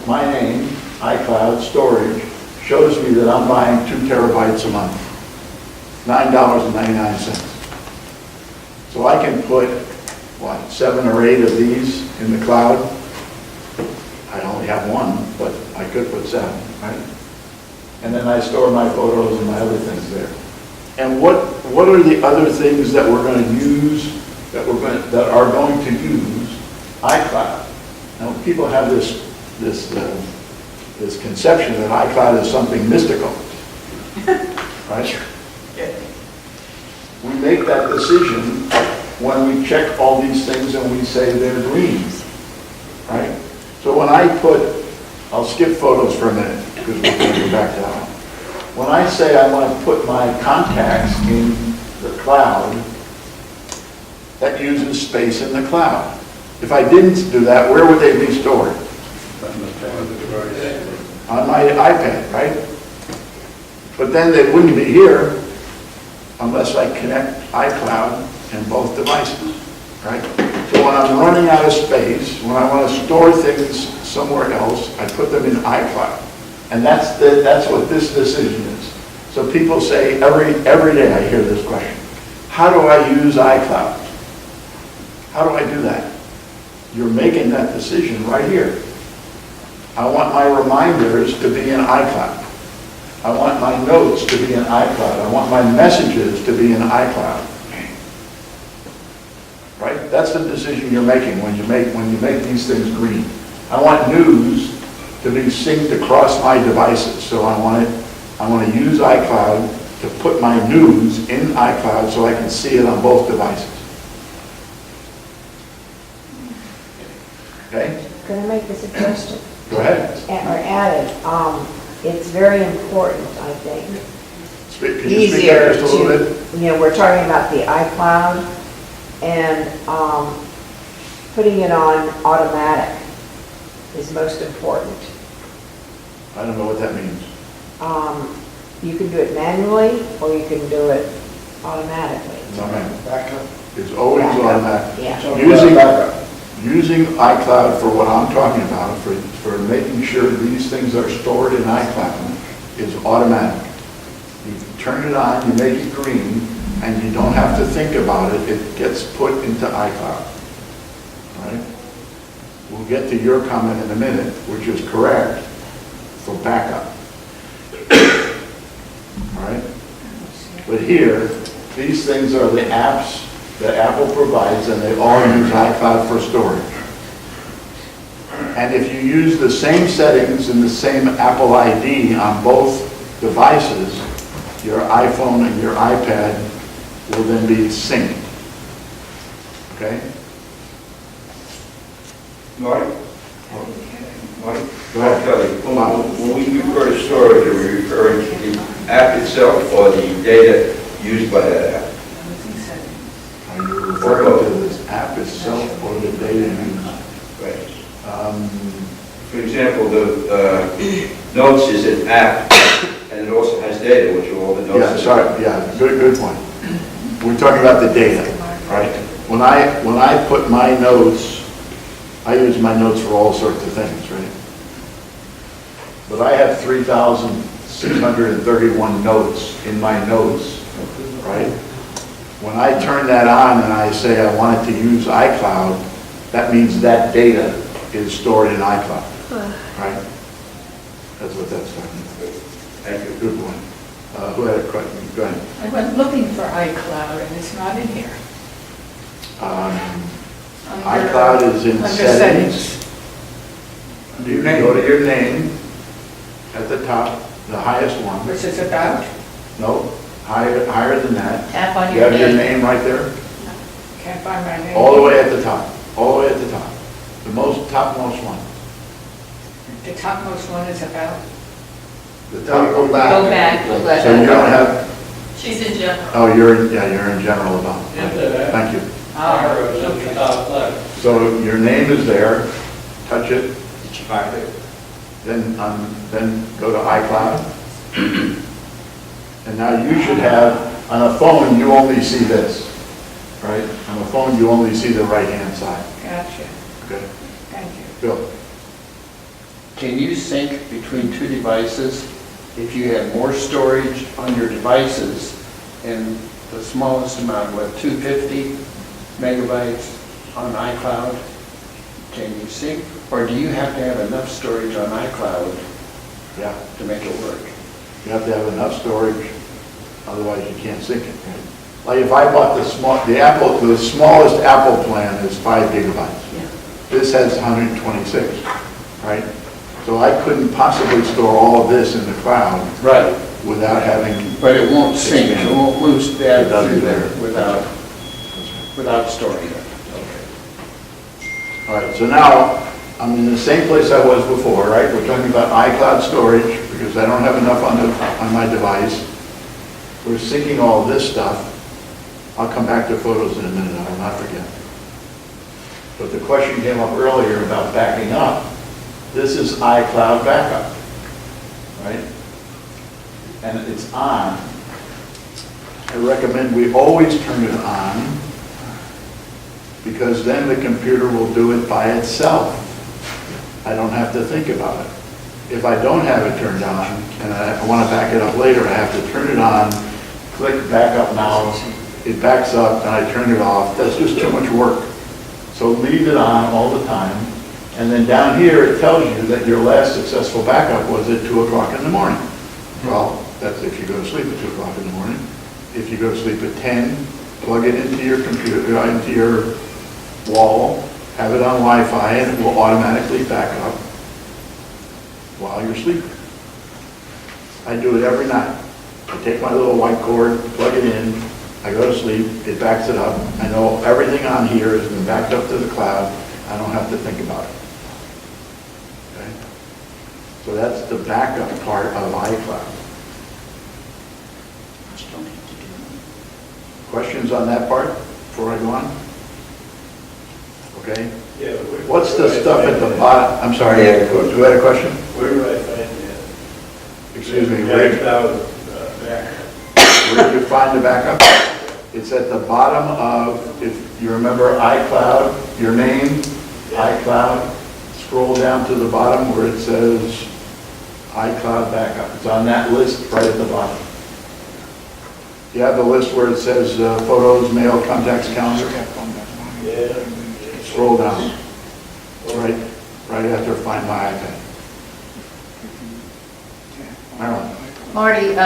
my name, iCloud, storage, shows me that I'm buying 2 terabytes a month. $9.99. So I can put, what, 7 or 8 of these in the cloud? I only have one, but I could put 7, right? And then I store my photos and my other things there. And what are the other things that we're going to use, that are going to use iCloud? Now, people have this conception that iCloud is something mystical, right? We make that decision when we check all these things and we say they're green, right? So when I I'll skip photos for a minute because we're going to go back to that one. When I say I want to put my contacts in the cloud, that uses space in the cloud. If I didn't do that, where would they be stored? On my iPad, right? But then they wouldn't be here unless I connect iCloud in both devices, right? So when I'm running out of space, when I want to store things somewhere else, I put them in iCloud. And that's what this decision is. So people say every day I hear this question, how do I use iCloud? How do I do that? You're making that decision right here. I want my reminders to be in iCloud. I want my notes to be in iCloud. I want my messages to be in iCloud. Right? That's the decision you're making when you make these things green. I want news to be synced across my devices. So I want to use iCloud to put my news in iCloud so I can see it on both devices. Okay? Can I make a suggestion? Go ahead. Or add it? It's very important, I think. Can you speak up just a little bit? We're talking about the iCloud and putting it on automatic is most important. I don't know what that means. You can do it manually or you can do it automatically. It's automatic. Backup. It's always Backup. automatic. Yeah. So Using, backup. using iCloud for what I'm talking about, for making sure these things are stored in iCloud, is automatic. You turn it on, you make it green, and you don't have to think about it. It gets put into iCloud. All right? We'll get to your comment in a minute, which is correct for backup. All right? But here, these things are the apps that Apple provides, and they all use iCloud for storage. And if you use the same settings and the same Apple ID on both devices, your iPhone and your iPad will then be synced. Okay? Marty? Marty? Go ahead. Kelly, when we refer to storage, are we referring to the app itself or the data used by that app? Are you referring to this app itself or the data used? Right. For example, the Notes is an app, and it also has data, which are all the notes. Yeah, sorry, yeah, good point. We're talking about the data, right? When I put my notes, I use my notes for all sorts of things, right? But I have 3,631 notes in my notes, right? When I turn that on and I say I want it to use iCloud, that means that data is stored in iCloud, right? That's what that's talking about. Thank you. Good point. Who had a question? Go ahead. I went looking for iCloud and it's not in here. iCloud is in Under settings. You go to your name at the top, the highest one. Which is about, No, higher than that. Tap on You your have your name. name right there, can't find my name. all the way at the top, all the way at the top. The topmost one. The topmost one is about, The top. Go back. Go back. So you don't have, She's in general. oh, you're in general about. Into that. Thank you. Arrows at the top left. So your name is there, touch it. Then go to iCloud. And now you should have, on a phone, you only see this, right? On a phone, you only see the right-hand side. gotcha, Okay, thank you. Bill? Can you sync between two devices if you have more storage on your devices and the smallest amount, what, 250 megabytes on iCloud? Can you sync? Or do you have to have enough storage on iCloud Yeah, to make it work? you have to have enough storage, otherwise you can't sync it, right? Like if I bought the smallest Apple plan is 5 gigabytes. This has 126, right? So I couldn't possibly store all of this in the cloud. Right. Without having. But it won't sync, it won't lose It data doesn't through there there. without storing it. All right, so now I'm in the same place I was before, right? We're talking about iCloud storage because I don't have enough on my device. We're syncing all this stuff. I'll come back to photos in a minute, I will not forget. But the question came up earlier about backing up. This is iCloud backup, right? And it's on. I recommend we always turn it on because then the computer will do it by itself. I don't have to think about it. If I don't have it turned on and I want to back it up later, I have to turn it on, click backup now, it backs up, and I turn it off. That's just too much work. So leave it on all the time. And then down here, it tells you that your last successful backup was at 2 o'clock in the morning. Well, that's if you go to sleep at 2 o'clock in the morning. If you go to sleep at 10, plug it into your computer, into your wall, have it on Wi-Fi, and it will automatically back up while you're sleeping. I do it every night. I take my little white cord, plug it in, I go to sleep, it backs it up. I know everything on here has been backed up to the cloud. I don't have to think about it. Okay? So that's the backup part of iCloud. Questions on that part before I go on? Okay? Yeah. What's the stuff at the bottom? I'm sorry, who had a question? Where do I find that? Excuse me, where Backup. do you find the backup? It's at the bottom of, if you remember iCloud, your name, iCloud, scroll down to the bottom where it says iCloud backup. It's on that list right at the bottom. You have the list where it says photos, mail, contacts, calendar. Scroll down. It's right after Find My iPad. Marilyn. Marty,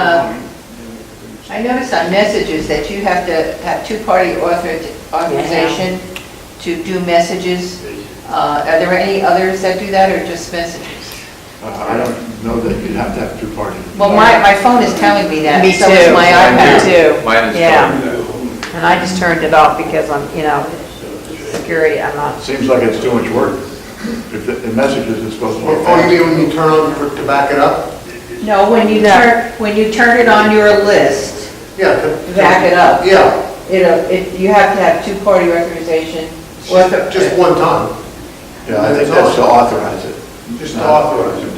I noticed on messages that you have to have two-party authorization to do messages. Are there any others that do that, or just messages? I don't know that you'd have to have two parties. Well, my phone is telling me that. Me So is too. my Me iPad. too. Mine is Yeah. fine. And I just turned it off because I'm, security, I'm not. Seems like it's too much work. If the messages is supposed to be Oh, you fast. mean when you turn on to back it up? No, when you turn it on your list, Yeah. back it up. Yeah, You have to have two-party authorization. just one time. Yeah, I think that's to authorize it. Just to authorize it.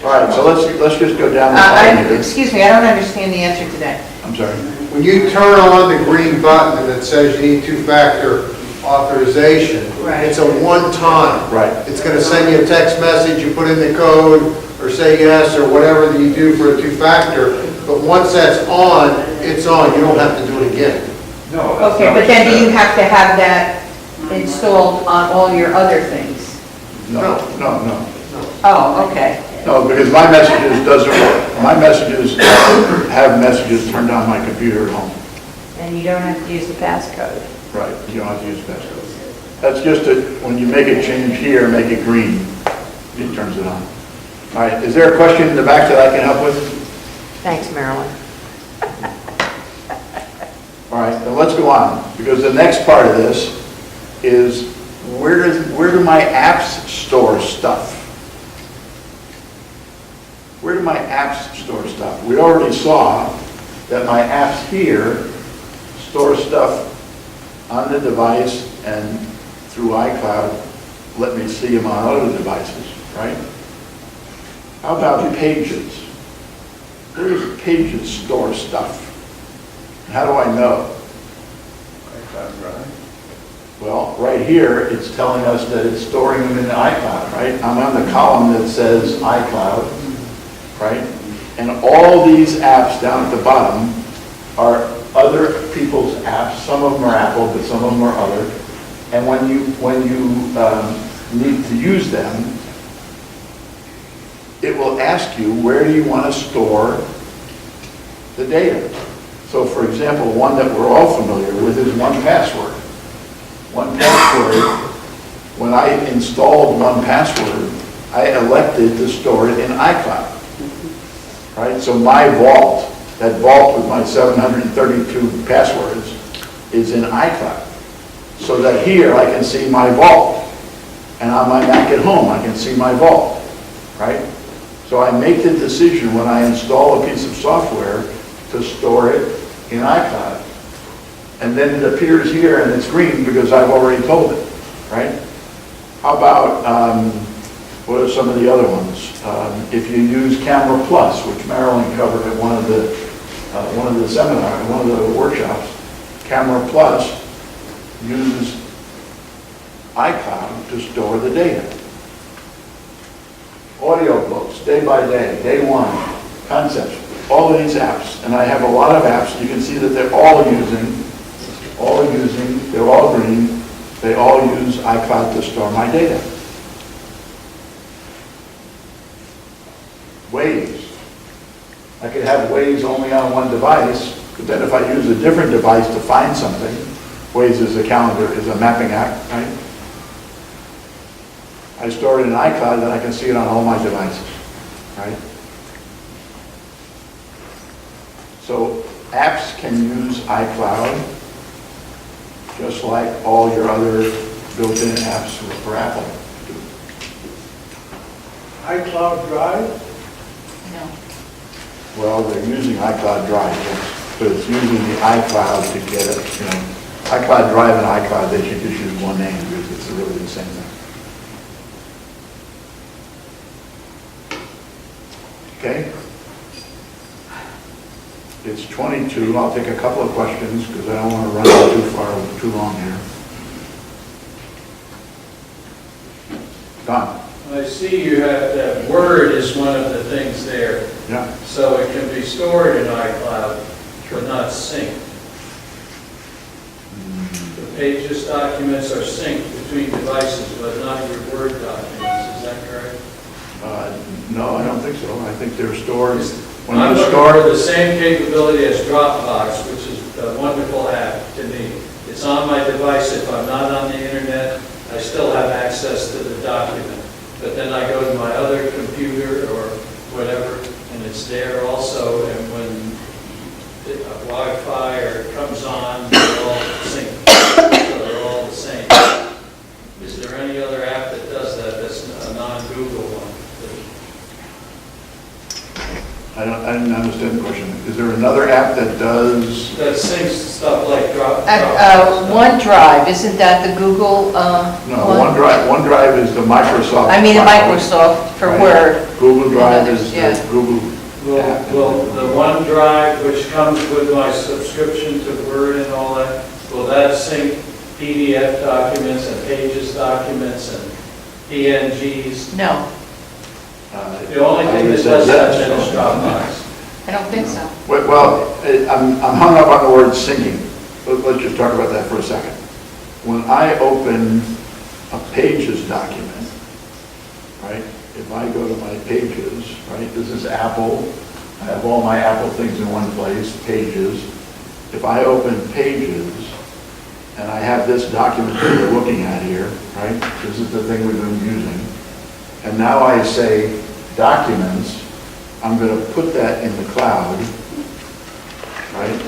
All right, so let's just go down the line here. Excuse me, I don't understand the answer to that. I'm sorry. When you turn on the green button and it says you need two-factor authorization, Right. it's a one-time. Right. It's going to send you a text message, you put in the code, or say yes, or whatever that you do for a two-factor, but once that's on, it's on, you don't have to do it again. No, that's Okay, not but what then you do you said. have to have that installed on all your other things? No. Oh, okay. No, because my messages doesn't work. My messages have messages turned on my computer at home. And you don't have to use the passcode. Right, you don't have to use passcode. That's just when you make a change here, make it green, it turns it on. All right, is there a question in the back that I can help with? Thanks, Marilyn. All right, then let's go on, because the next part of this is where do my apps store stuff? Where do my apps store stuff? We already saw that my apps here store stuff on the device and through iCloud, let me see them on other devices, right? How about Pages? Where does Pages store stuff? How do I know? Well, right here, it's telling us that it's storing them in the iCloud, right? I'm on the column that says iCloud, right? And all these apps down at the bottom are other people's apps. Some of them are Apple, but some of them are other. And when you need to use them, it will ask you, where do you want to store the data? So for example, one that we're all familiar with is 1Password. 1Password, when I installed 1Password, I elected to store it in iCloud. Right? So my vault, that vault with my 732 passwords, is in iCloud. So that here I can see my vault. And on my Mac at home, I can see my vault. Right? So I make the decision when I install a piece of software to store it in iCloud. And then it appears here and it's green because I've already told it, right? How about, what are some of the other ones? If you use Camera Plus, which Marilyn covered at one of the seminars, one of the workshops, Camera Plus uses iCloud to store the data. Audio books, day by day, day one, concepts, all of these apps, and I have a lot of apps. You can see that they're all using, they're all green, they all use iCloud to store my data. Waze. I could have Waze only on one device, but then if I use a different device to find something, Waze is a calendar, is a mapping app, right? I store it in iCloud, then I can see it on all my devices, right? So apps can use iCloud, just like all your other built-in apps for Apple do. iCloud Drive? No. Well, they're using iCloud Drive, yes, but it's using the iCloud to get it, iCloud Drive and iCloud, they should just use one name because it's really the same thing. Okay? It's 22. I'll take a couple of questions because I don't want to run too long here. Don? I see you have, that Word is one of the things there, Yeah. so it can be stored in iCloud, but not synced. The Pages documents are synced between devices, but not your Word documents, is that correct? No, I don't think so. I think they're stored, when I'm you looking store, for the same capability as Dropbox, which is a wonderful app to me. It's on my device. If I'm not on the internet, I still have access to the document. But then I go to my other computer or whatever, and it's there also, and when Wi-Fi or it comes on, they're all synced, so they're all the same. Is there any other app that does that, that's a non-Google one? I didn't understand the question. Is there another app that does? That syncs stuff like Dropbox. OneDrive, isn't that the Google? No, OneDrive is the Microsoft. I mean, the file. Microsoft for Right. Word. Google Drive is Yeah. the Google. Will the OneDrive, which comes with my subscription to Word and all that, will that sync PDF documents and Pages documents and PNGs? No, The only thing that does that then is Dropbox. I don't think so. Well, I'm hung up on the word syncing. Let's just talk about that for a second. When I open a Pages document, right, if I go to my Pages, right, this is Apple, I have all my Apple things in one place, Pages. If I open Pages, and I have this document that we're looking at here, right, this is the thing we've been using, and now I say Documents, I'm going to put that in the cloud, right?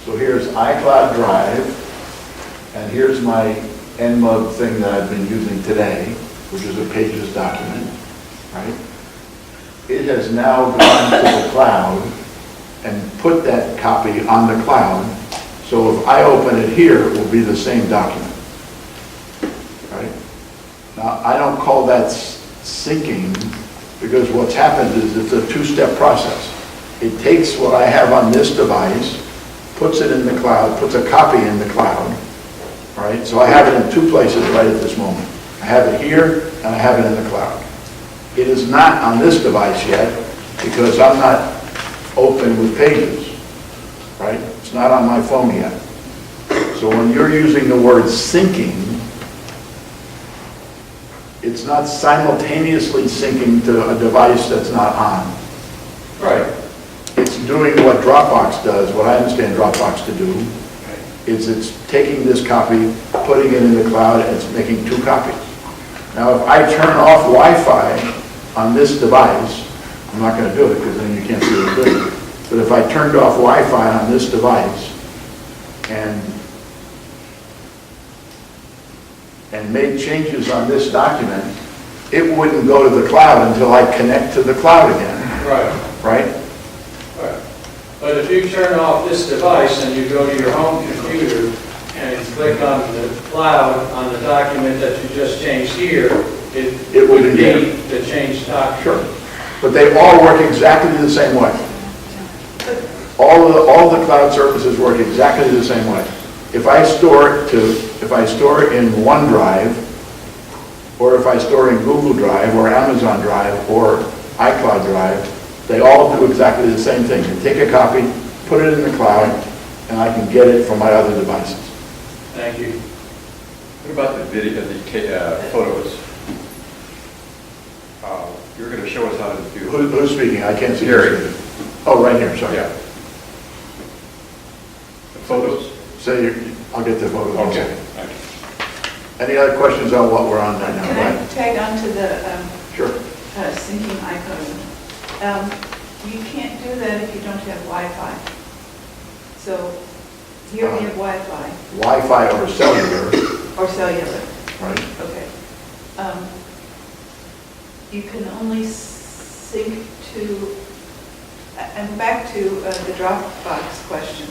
So here's iCloud Drive, and here's my NMUG thing that I've been using today, which is a Pages document, right? It has now gone to the cloud and put that copy on the cloud, so if I open it here, it will be the same document, right? Now, I don't call that syncing, because what's happened is it's a two-step process. It takes what I have on this device, puts it in the cloud, puts a copy in the cloud, right? So I have it in two places right at this moment. I have it here, and I have it in the cloud. It is not on this device yet, because I'm not open with Pages, right? It's not on my phone yet. So when you're using the word syncing, it's not simultaneously syncing to a device that's not on. Right. It's doing what Dropbox does, what I understand Dropbox to do, is it's taking this copy, putting it in the cloud, and it's making two copies. Now, if I turn off Wi-Fi on this device, I'm not going to do it because then you can't see the video. But if I turned off Wi-Fi on this device and made changes on this document, it wouldn't go to the cloud until I connect to the cloud again. Right. Right? Right. But if you turn off this device and you go to your home computer and click on the cloud on the document that you just changed here, it would wouldn't be get the changed document. Sure. But they all work exactly the same way. All the cloud services work exactly the same way. If I store in OneDrive, or if I store in Google Drive, or Amazon Drive, or iCloud Drive, they all do exactly the same thing. You take a copy, put it in the cloud, and I can get it from my other devices. Thank you. What about the video, the photos? You're going to show us how to do. Who's speaking? I can't see. Gary. Oh, right here, sorry. Yeah. The photos? I'll get the photos. Okay. Any other questions on what we're on right now? Can I tag on to the Sure. syncing iCloud? You can't do that if you don't have Wi-Fi. So here we have Wi-Fi. Wi-Fi or cellular. Or cellular. Right. Okay. You can only sync to, and back to the Dropbox question,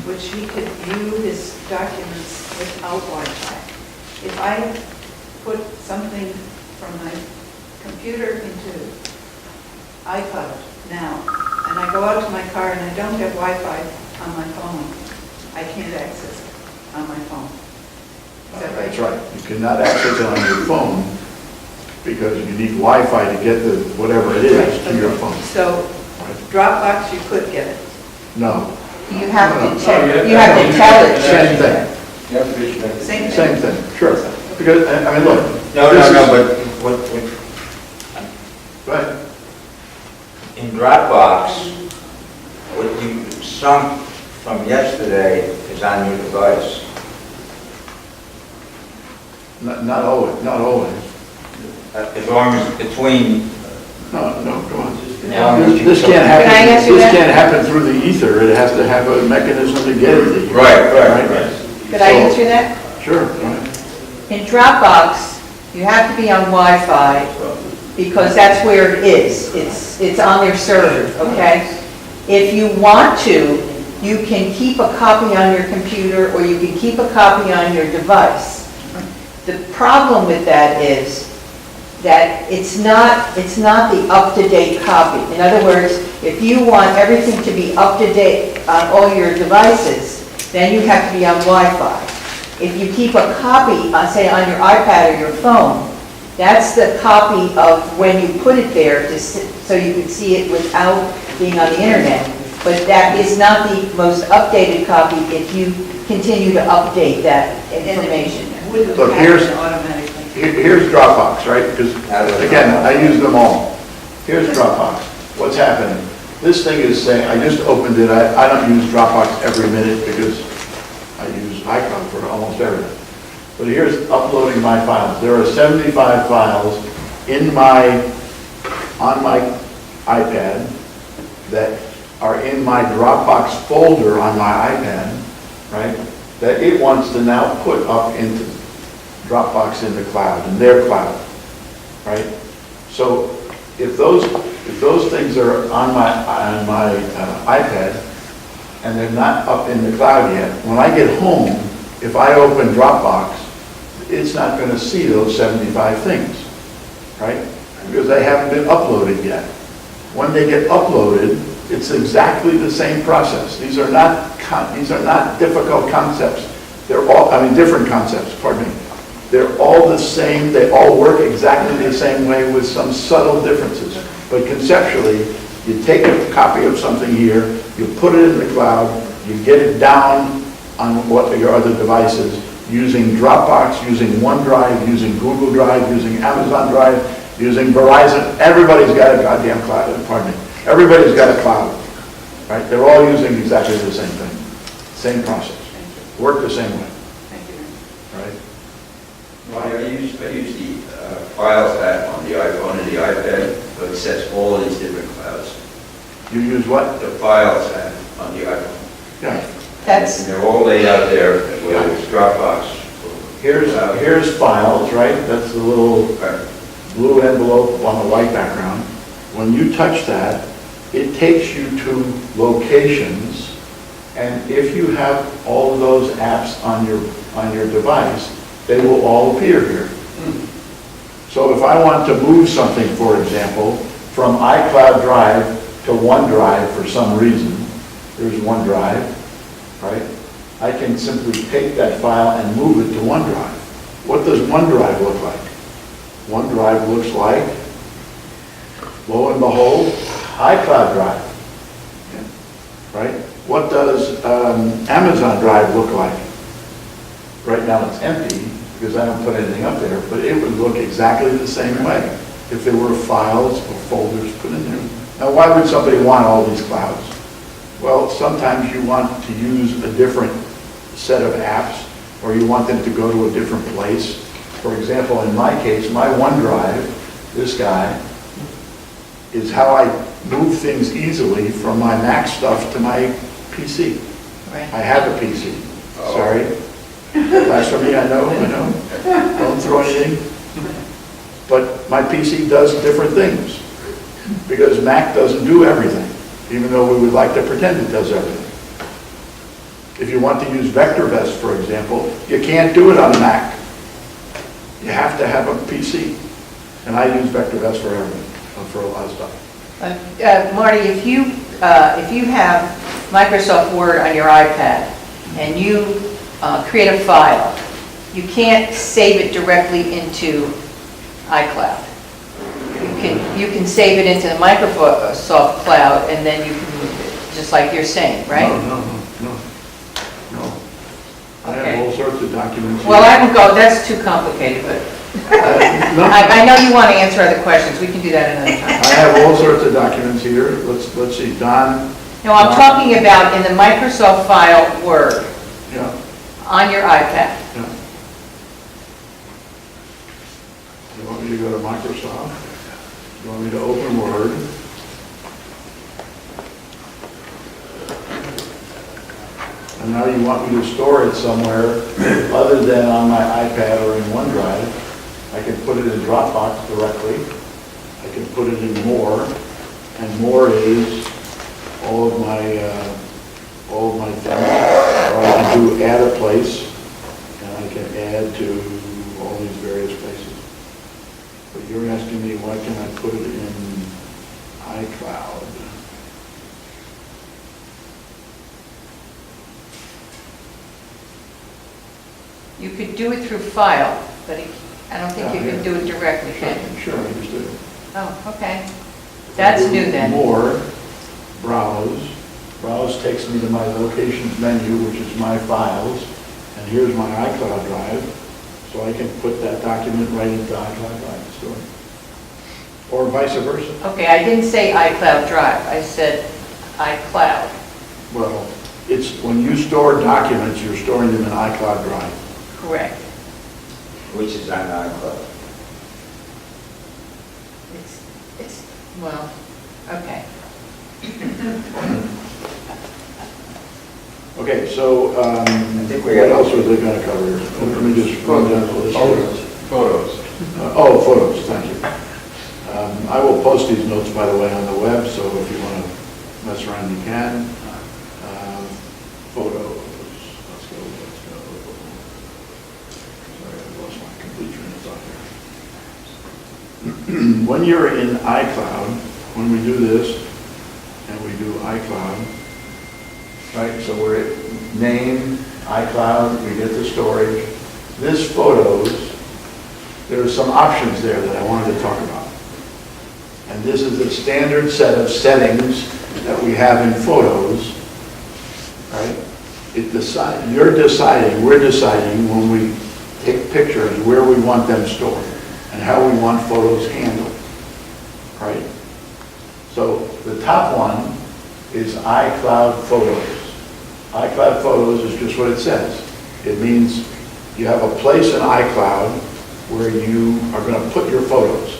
which he could view his documents without Wi-Fi. If I put something from my computer into iCloud now, and I go out to my car and I don't have Wi-Fi on my phone, I can't access it on my phone. Is that right? That's right. You cannot access it on your phone because you need Wi-Fi to get the, whatever it is, to your phone. So Dropbox, you could get it. No, You have No, to tell it. same thing, You have to be connected. same thing, sure. Because, I mean, look. No, this no, is- no, but Go ahead. in Dropbox, what you sunk from yesterday is on your device. Not always, not always. As long as between, No, come on. as long as you... This can't Can I happen, answer this that? can't happen through the ether, it has to have a mechanism to get it to you. Right. Could I answer that? Sure, go ahead. In Dropbox, you have to be on Wi-Fi because that's where it is. It's on their server, okay? If you want to, you can keep a copy on your computer or you can keep a copy on your device. The problem with that is that it's not the up-to-date copy. In other words, if you want everything to be up-to-date on all your devices, then you have to be on Wi-Fi. If you keep a copy, say on your iPad or your phone, that's the copy of when you put it there so you can see it without being on the internet. But that is not the most updated copy if you continue to update that information. Look, here's Dropbox, right? Because, again, I use them all. Here's Dropbox. What's happening? This thing is saying, I just opened it, I don't use Dropbox every minute because I use iCloud for almost everything. But here's uploading my files. There are 75 files on my iPad that are in my Dropbox folder on my iPad, right? That it wants to now put up into Dropbox in the cloud, in their cloud, right? So if those things are on my iPad and they're not up in the cloud yet, when I get home, if I open Dropbox, it's not going to see those 75 things, right? Because they haven't been uploaded yet. When they get uploaded, it's exactly the same process. These are not difficult concepts. They're all, different concepts, pardon me. They're all the same, they all work exactly the same way with some subtle differences. But conceptually, you take a copy of something here, you put it in the cloud, you get it down on what your other devices, using Dropbox, using OneDrive, using Google Drive, using Amazon Drive, using Verizon. Everybody's got a goddamn cloud, pardon me. Everybody's got a cloud, right? They're all using exactly the same thing, same process, work the same way, right? Well, I use the Files app on the iPhone and the iPad, so it sets all these different clouds. You use what? The Files app on the iPhone. Yeah. And they're all laid out there, whether it's Dropbox. Here's files, right? That's the little blue envelope on a white background. When you touch that, it takes you to locations, and if you have all of those apps on your device, they will all appear here. So if I want to move something, for example, from iCloud Drive to OneDrive for some reason, there's OneDrive, right? I can simply take that file and move it to OneDrive. What does OneDrive look like? OneDrive looks like, lo and behold, iCloud Drive, right? What does Amazon Drive look like? Right now it's empty because I don't put anything up there, but it would look exactly the same way if there were files or folders put in there. Now, why would somebody want all these clouds? Well, sometimes you want to use a different set of apps, or you want them to go to a different place. For example, in my case, my OneDrive, this guy, is how I move things easily from my Mac stuff to my PC. Right. I have a PC, sorry. Blasphemy, I know. Don't throw anything. But my PC does different things, because Mac doesn't do everything, even though we would like to pretend it does everything. If you want to use VectorVest, for example, you can't do it on a Mac. You have to have a PC. And I use VectorVest for everything, for a lot of stuff. Marty, if you have Microsoft Word on your iPad and you create a file, you can't save it directly into iCloud. you can save it into the Microsoft Cloud, and then you can move it, just like you're saying, right? No. I Okay. have all sorts of documents. Well, I won't go, that's too complicated, but I know you want to answer other questions, we can do that another time. I have all sorts of documents here. Let's see, Don. No, I'm talking about in the Microsoft file Word, Yeah, on your iPad. yeah. You want me to go to Microsoft? You want me to open Word? And now you want me to store it somewhere other than on my iPad or in OneDrive. I can put it in Dropbox directly. I can put it in More, and More is all of my things. Or I can do add a place, and I can add to all these various places. But you're asking me, why can I put it in iCloud? You could do it through File, but I don't think you can do it directly, can you? Sure, I understood. Oh, okay. That's new then. More, browse. Browse takes me to my locations menu, which is my files, and here's my iCloud drive, so I can put that document right into iCloud Drive and store it. Or vice versa. Okay, I didn't say iCloud Drive, I said iCloud. Well, it's, when you store documents, you're storing them in iCloud Drive. Correct. Which is on iCloud. It's, well, okay. Okay, so, think we what got- else was I gonna cover here? Let me just run down the list. Photos. Oh, photos, thank you. I will post these notes, by the way, on the web, so if you want to mess around, you can. Photos, let's go. Sorry, I lost my complete train of thought here. When you're in iCloud, when we do this, and we do iCloud, right, so we're at name, iCloud, we get the storage. This photos, there's some options there that I wanted to talk about. And this is a standard set of settings that we have in photos, right? We're deciding when we take pictures where we want them stored and how we want photos handled, right? So the top one is iCloud Photos. iCloud Photos is just what it says. It means you have a place in iCloud where you are going to put your photos.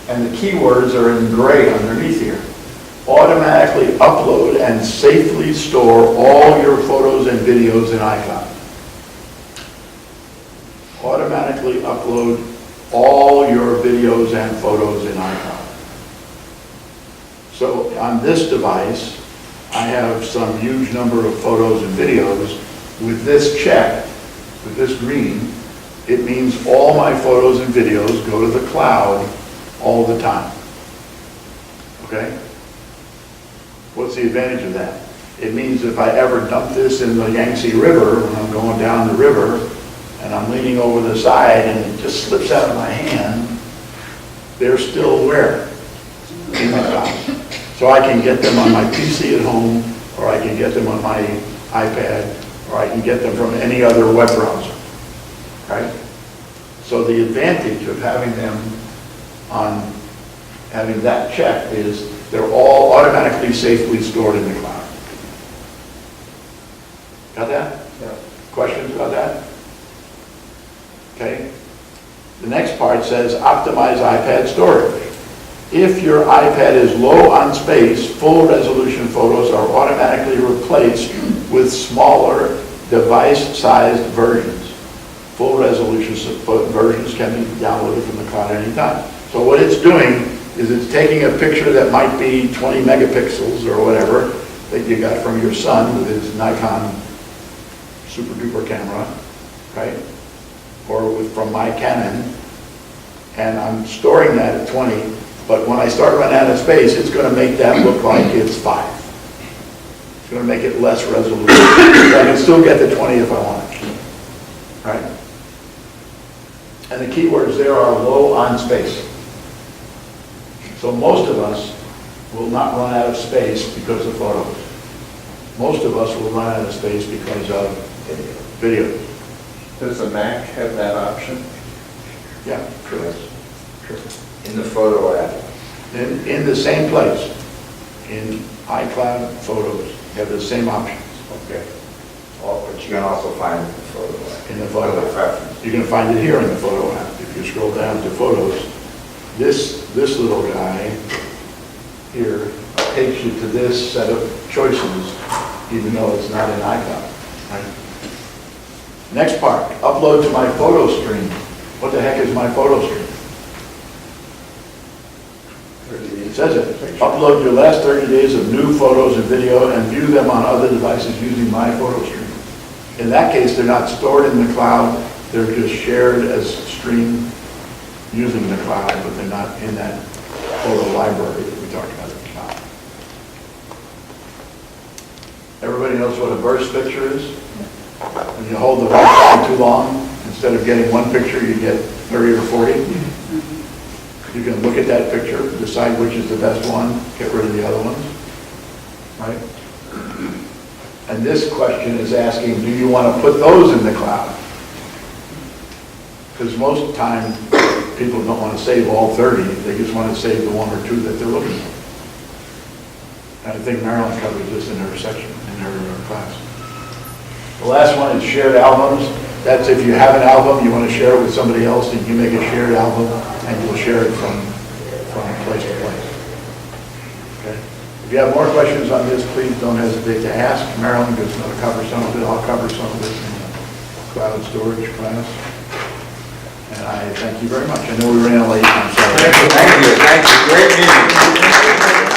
And the keywords are in gray underneath here. Automatically upload and safely store all your photos and videos in iCloud. Automatically upload all your videos and photos in iCloud. So on this device, I have some huge number of photos and videos. With this check, with this green, it means all my photos and videos go to the cloud all the time. Okay? What's the advantage of that? It means if I ever dump this in the Yangtze River, when I'm going down the river, and I'm leaning over the side and it just slips out of my hand, they're still where? In the cloud. So I can get them on my PC at home, or I can get them on my iPad, or I can get them from any other web browser, right? So the advantage of having them on, having that check is they're all automatically safely stored in the cloud. Got that? Yeah. Questions about that? Okay. The next part says optimize iPad storage. If your iPad is low on space, full resolution photos are automatically replaced with smaller device-sized versions. Full resolution versions can be downloaded from the cloud anytime. So what it's doing is it's taking a picture that might be 20 megapixels or whatever that you got from your son with his Nikon super duper camera, right? Or from my Canon, and I'm storing that at 20, but when I start running out of space, it's going to make that look like it's 5. It's going to make it less resolution. I can still get the 20 if I want, right? And the keywords there are low on space. So most of us will not run out of space because of photos. Most of us will run out of space because of video. Does a Mac have that option? Yeah, true. True. In the photo app. In the same place, in iCloud Photos, you have the same options. Okay. But you can also find it in the photo app. In the photo Under app. preference. You can find it here in the photo app. If you scroll down to photos, this little guy here takes you to this set of choices, even though it's not in iCloud. Right? Next part, upload to my photo stream. What the heck is my photo stream? It says it. Upload your last 30 days of new photos and video and view them on other devices using my photo stream. In that case, they're not stored in the cloud, they're just shared as stream using the cloud, but they're not in that photo library that we talked about at the top. Everybody knows what a burst picture is? When you hold the watch too long, instead of getting one picture, you get 30 or 40. You can look at that picture, decide which is the best one, get rid of the other ones, right? And this question is asking, do you want to put those in the cloud? Because most of the time, people don't want to save all 30, they just want to save the one or two that they're looking for. And I think Marilyn covered this in her section, in her class. The last one is shared albums. That's if you have an album, you want to share it with somebody else, and you make a shared album, and you'll share it from place to place. Okay? If you have more questions on this, please don't hesitate to ask. Marilyn is going to cover some of it. I'll cover some of it in the cloud storage class. And I thank you very much. I know we ran late. I'm sorry. Thank you. Great meeting.